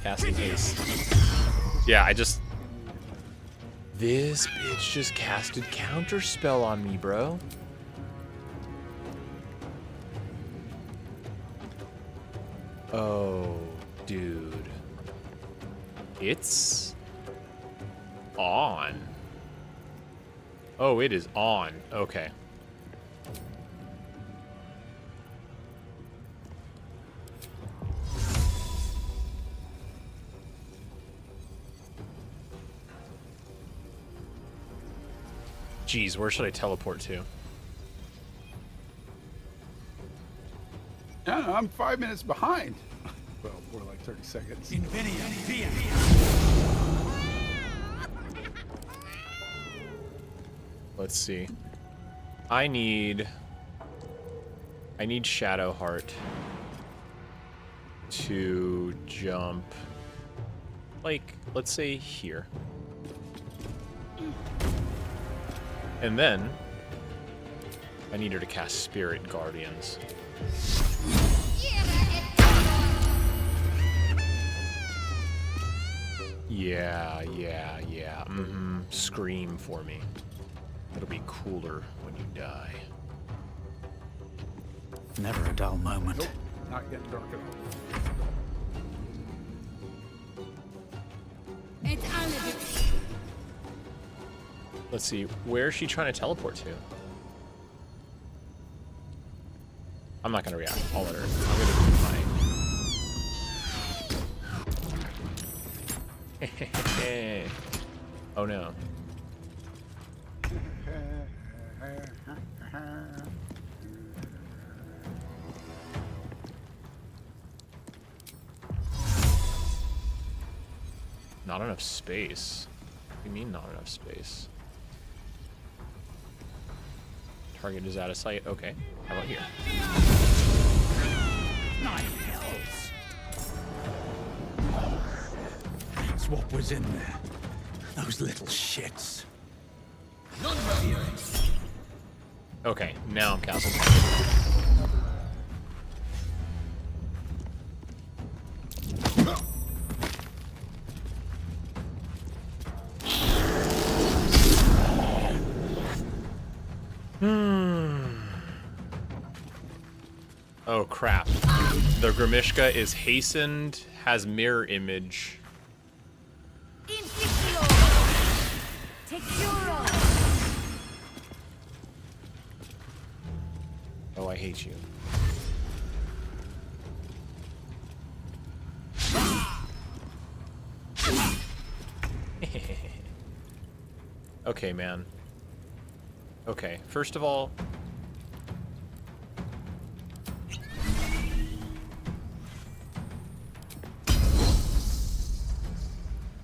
casting haste. Yeah, this bitch just casted counterspell on me, bro. Oh, dude. It's on. Oh, it is on. Okay. Jeez, where should I teleport to? I don't know, I'm 5 minutes behind. Well, more like 30 seconds. Let's see. I need Shadowheart to jump, like, let's say here. And then I need her to cast Spirit Guardians. Yeah. Scream for me. It'll be cooler when you die. Never a dull moment. Nope, not getting dark at all. Let's see, where is she trying to teleport to? I'm not gonna react. I'll let her. I'm gonna do my. Oh no. Not enough space. What do you mean not enough space? Target is out of sight. Okay. How about here? Nine hells. That's what was in there. Those little shits. Okay, now I'm casting. Oh crap. The Grimishka is hastened, has mirror image. Oh, I hate you. Okay, man. Okay, first of all...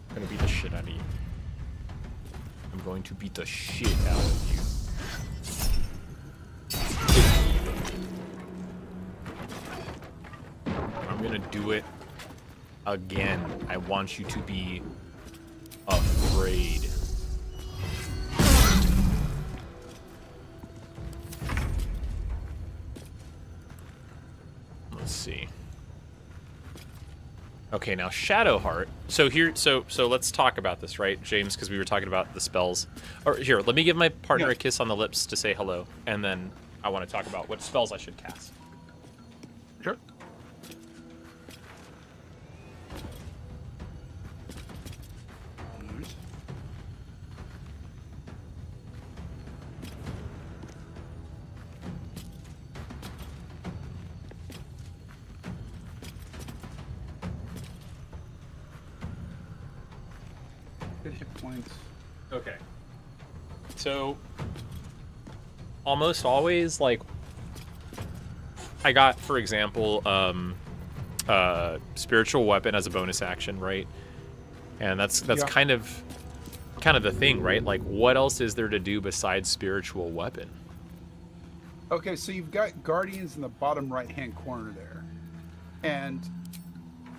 I'm gonna beat the shit out of you. I'm going to beat the shit out of you. I'm gonna do it again. I want you to be afraid. Let's see. Okay, now Shadowheart. So here, so let's talk about this, right, James? Because we were talking about the spells. Or here, let me give my partner a kiss on the lips to say hello, and then I want to talk about what spells I should cast. Sure. Good hit points. Okay. So, almost always, like, I got, for example, spiritual weapon as a bonus action, right? And that's kind of the thing, right? Like, what else is there to do besides spiritual weapon? Okay, so you've got Guardians in the bottom right-hand corner there. And,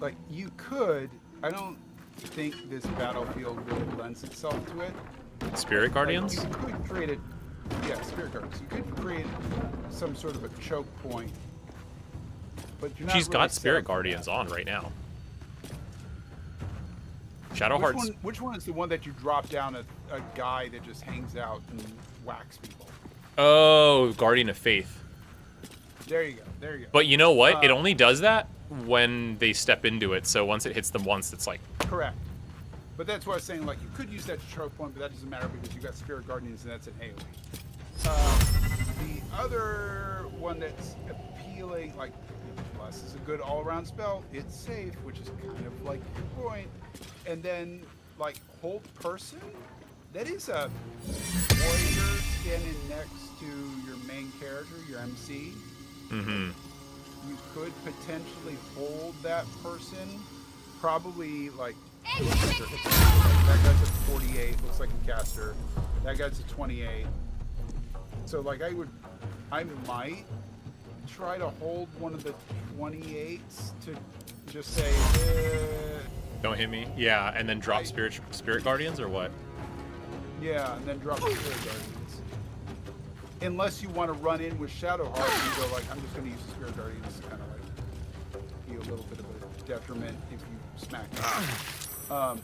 like, you could... I don't think this battlefield really lends itself to it. Spirit Guardians? Like, you could create a... Yeah, Spirit Guardians. You could create some sort of a choke point. But you're not She's really got Spirit set up for Guardians that. on right now. Shadowheart's... Which one is the one that you drop down a guy that just hangs out and whacks people? Oh, Guardian of Faith. There you go. There you go. But you know what? It only does that when they step into it. So once it hits them once, it's like... Correct. But that's what I was saying. Like, you could use that to choke point, but that doesn't matter because you got Spirit Guardians and that's an AoE. The other one that's appealing, like, Plus is a good all-around spell. It's safe, which is kind of like your point. And then, like, Hold Person, that is a warrior standing next to your main character, your MC. Mm-hmm. You could potentially hold that person. Probably, like, that guy's at 48, looks like a caster. That guy's at 28. So, like, I might try to hold one of the 28s to just say, Don't hit me. Yeah, and then drop Spirit Guardians, or what? Yeah, and then drop Spirit Guardians. Unless you want to run in with Shadowheart and go, like, I'm just going to use the Spirit Guardians to kind of, like, be a little bit of a detriment if you smack them.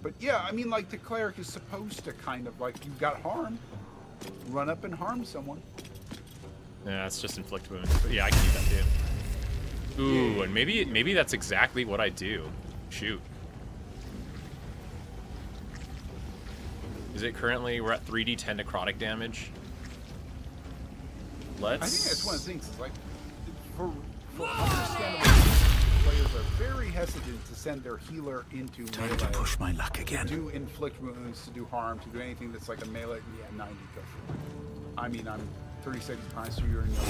But yeah, I mean, like, the cleric is supposed to kind of, like, you've got harm, run up and harm someone. Yeah, it's just inflict wounds. But yeah, I can do that too. Ooh, and maybe that's exactly what I do. Shoot. Is it currently, we're at 3d10 necrotic damage? Let's... I think that's one of the things, is like, for understandable, players are very hesitant to send their healer into Time melee. to push my luck again. To do inflict wounds, to do harm, to do anything that's like a melee. Yeah, 90, go for it. I mean, I'm 30 seconds behind, so you're in your...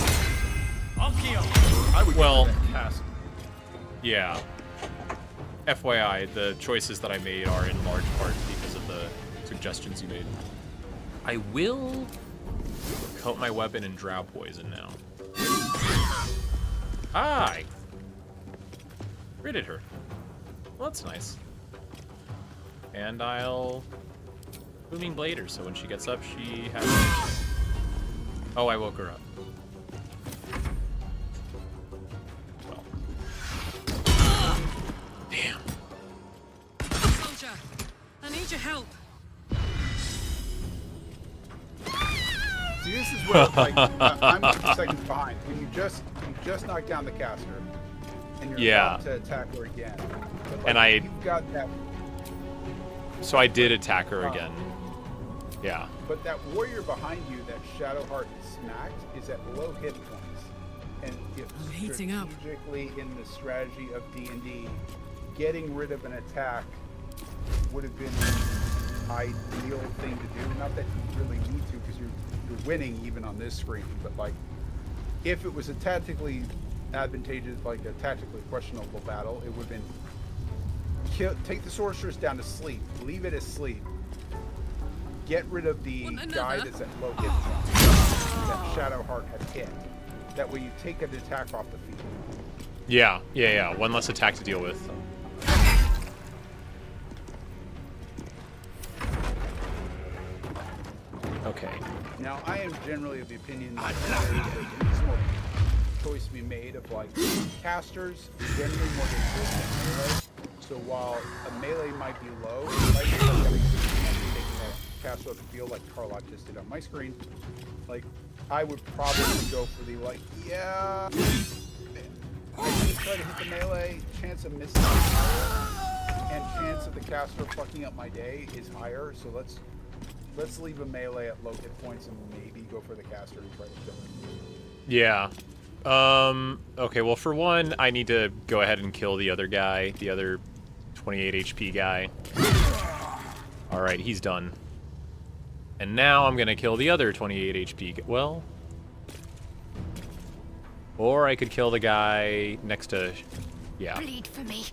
I'll kill. I would Well, go for that cast. Yeah. FYI, the choices that I made are in large part because of the suggestions you made. I will coat my weapon in drow poison now. Hi! Critted her. Well, that's nice. And I'll Booming Blade her, so when she gets up, she has... Oh, I woke her up. Well. Damn. Soldier, I need your help. See, this this is where like I'm 2 seconds behind. When you just knock down the caster, and you're about to attack her again. But, like, you've got that. So I did attack her again. Yeah. But that warrior behind you, that Shadowheart smacked, is at low hit points, and if strategically in the strategy of D&D, getting rid of an attack would have been the ideal thing to do. Not that you really need to, because you're winning even on this screen. But like, if it was a tactically advantageous, like a tactically questionable battle, it would have been take the sorceress down to sleep, leave it asleep, get rid of the guy that's at low hit points that Shadowheart had hit. That way you take an attack off the field. Yeah. One less attack to deal with. Okay. Now, I am generally of the opinion that there's a reasonable choice to be made of, like, casters generally more dangerous than melee. So while a melee might be low, it might be like taking a caster off the field like Carlock just did on my screen. Like, I would probably go for the, like, I just try to hit the melee, chance of missing is higher, and chance of the caster fucking up my day is higher, so let's leave a melee at low hit points and maybe go for the caster and try to kill him. Yeah. Okay, well, for one, I need to go ahead and kill the other guy, the other 28 HP guy. Alright, he's done. And now I'm gonna kill the other 28 HP. Well, or I could kill the guy next to... Yeah. Bleed for me.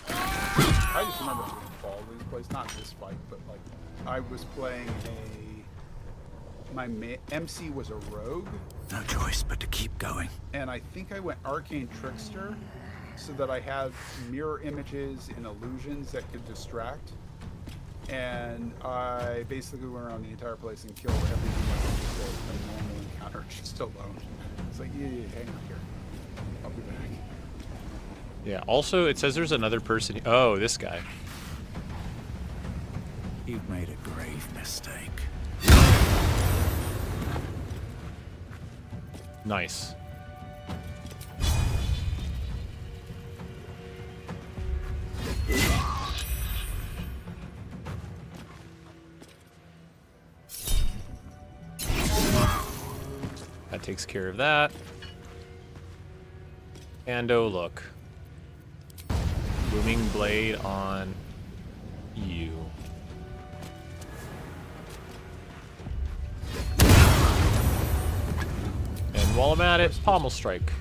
I just remember being involved in this place, not this fight, but like, I was playing my MC was a rogue. No choice but to keep going. And I think I went Arcane Trickster so that I had mirror images and illusions that could distract. And I basically went around the entire place and killed everything that was a normal encounter just alone. It's like, yeah, hang on here. I'll be back. Yeah, also, it says there's another person... Oh, this guy. You've made a grave mistake. Nice. That takes care of that. And oh, look. Booming blade on you. And while I'm at it, pommel strike.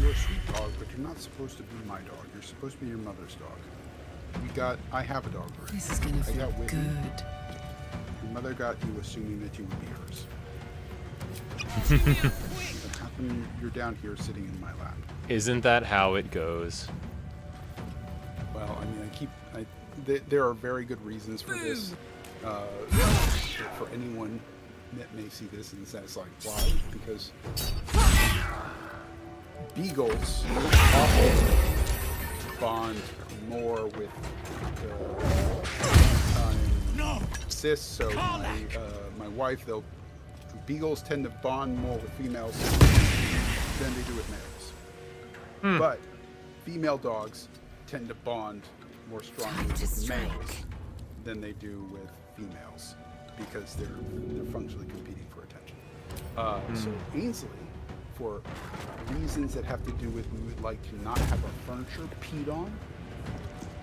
You're a sweet dog, but you're not supposed to be my dog. You're supposed to be your mother's dog. I have a dog already. This is gonna feel good. Your mother got you assuming that you would be hers. How come you're down here sitting in my lap? Isn't that how it goes? Well, I mean, there are very good reasons for this. For anyone that may see this and says, like, why? Because beagles often bond more with cis. So my wife, beagles tend to bond more with females than they do with males. But female dogs tend to bond more strongly with males than they do with females because they're functionally competing for attention. So Ainsley, for reasons that have to do with we would like to not have our furniture peed on,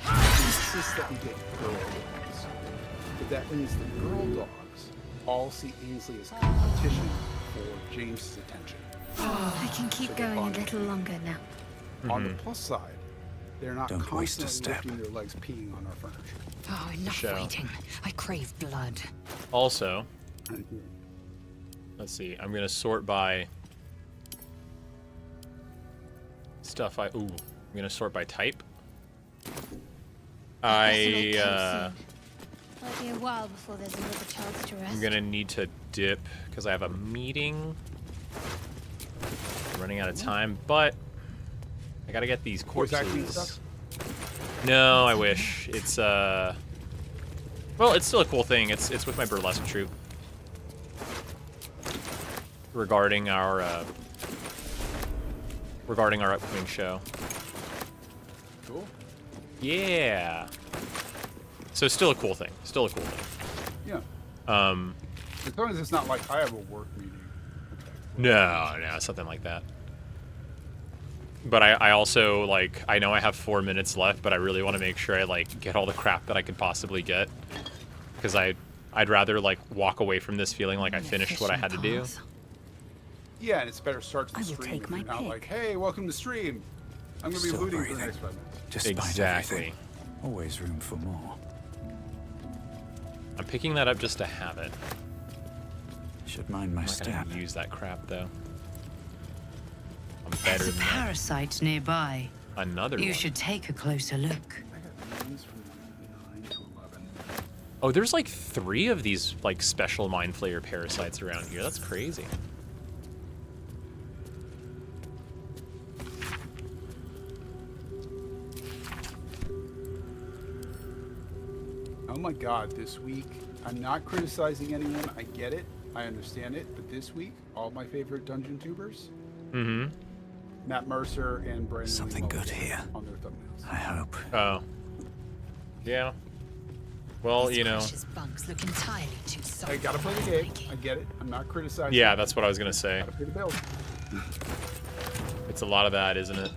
insists that we get girl dogs. But that means the girl dogs all see Ainsley as competition for James's attention. I can keep going a little longer now. On the plus side, they're not Don't waste a constantly step. lifting their legs peeing on our furniture. Oh, enough waiting. I crave blood. Also, let's see. I'm gonna sort by stuff. I'm gonna sort by type. Might be a while before there's another chance to rest. I'm gonna need to dip because I have a meeting. I'm running out of time, but I gotta get these corpses. No, I wish. It's well, it's still a cool thing. It's with my burlesque troupe. regarding our upcoming show. Cool. Yeah. So still a cool thing. Still a cool thing. Yeah. As long as it's not like I have a work meeting. No, something like that. But I also, like, I know I have 4 minutes left, but I really want to make sure I, like, get all the crap that I could possibly get. Because I'd rather, like, walk away from this feeling like I finished what I had to do. Yeah, and it's better start to the stream if you're not like, hey, welcome to stream. I'm going to be Still looting for the breathing. next 5 minutes. Despite Exactly. everything, always room for more. I'm picking that up just to have it. Should mind my I'm not step. gonna use that crap, though. I'm better There's a than that. parasite nearby. Another You one. should take a closer look. I got names from 9 to 11. Oh, there's like 3 of these like special mind flayer parasites around here. That's crazy. Oh my god, this week, I'm not criticizing anyone, I get it, I understand it, but this week, all my favorite dungeon tubers, Matt Mercer and Brandon Something Mulligan good here. on their thumbnails. I hope. Oh. Yeah. Well, This you know. CRECHE's bunks look entirely too soft. I gotta play the game, I get it, I'm not criticizing. Yeah, that's what I was gonna say. Gotta pay the bill. It's a lot of that, isn't it?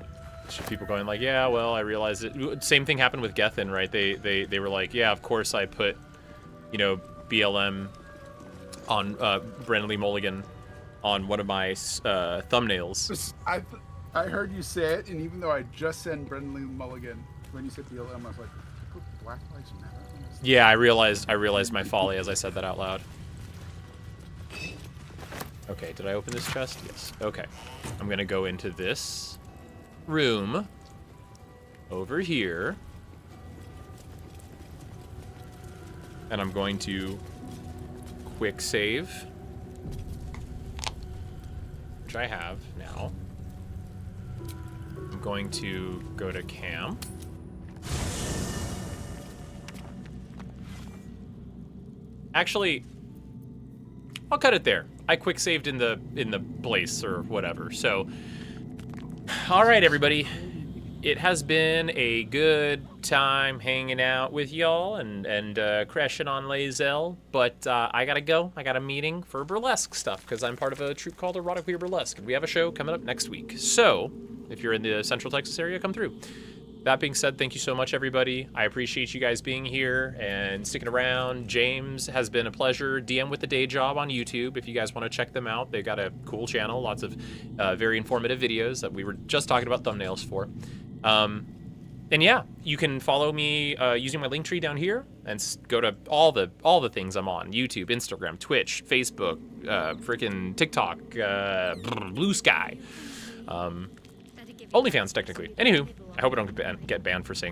It's just people going like, yeah, well, I realized it. Same thing happened with Gethin, right? They were like, yeah, of course I put, you know, BLM on Brandon Lee Mulligan on one of my thumbnails. I heard you say it, and even though I just said Brendan Lee Mulligan, when you said BLM, I was like, put Black Lives Matter on this. Yeah, I realized my folly as I said that out loud. Okay, did I open this chest? Yes. Okay. I'm gonna go into this room over here. And I'm going to quick save, which I have now. I'm going to go to camp. Actually, I'll cut it there. I quick saved in the place or whatever. So, all right, everybody. It has been a good time hanging out with y'all and crashing on Bae'zel, but I gotta go. I got a meeting for burlesque stuff because I'm part of a troupe called Erotic Queer Burlesque, and we have a show coming up next week. So, if you're in the Central Texas area, come through. That being said, thank you so much, everybody. I appreciate you guys being here and sticking around. James has been a pleasure. DM with the Day Job on YouTube if you guys want to check them out. They've got a cool channel, lots of very informative videos that we were just talking about thumbnails for. And yeah, you can follow me using my link tree down here and go to all the things I'm on: YouTube, Instagram, Twitch, Facebook, freaking TikTok, Blue Sky. OnlyFans, technically. Anywho, I hope I don't get banned for saying that.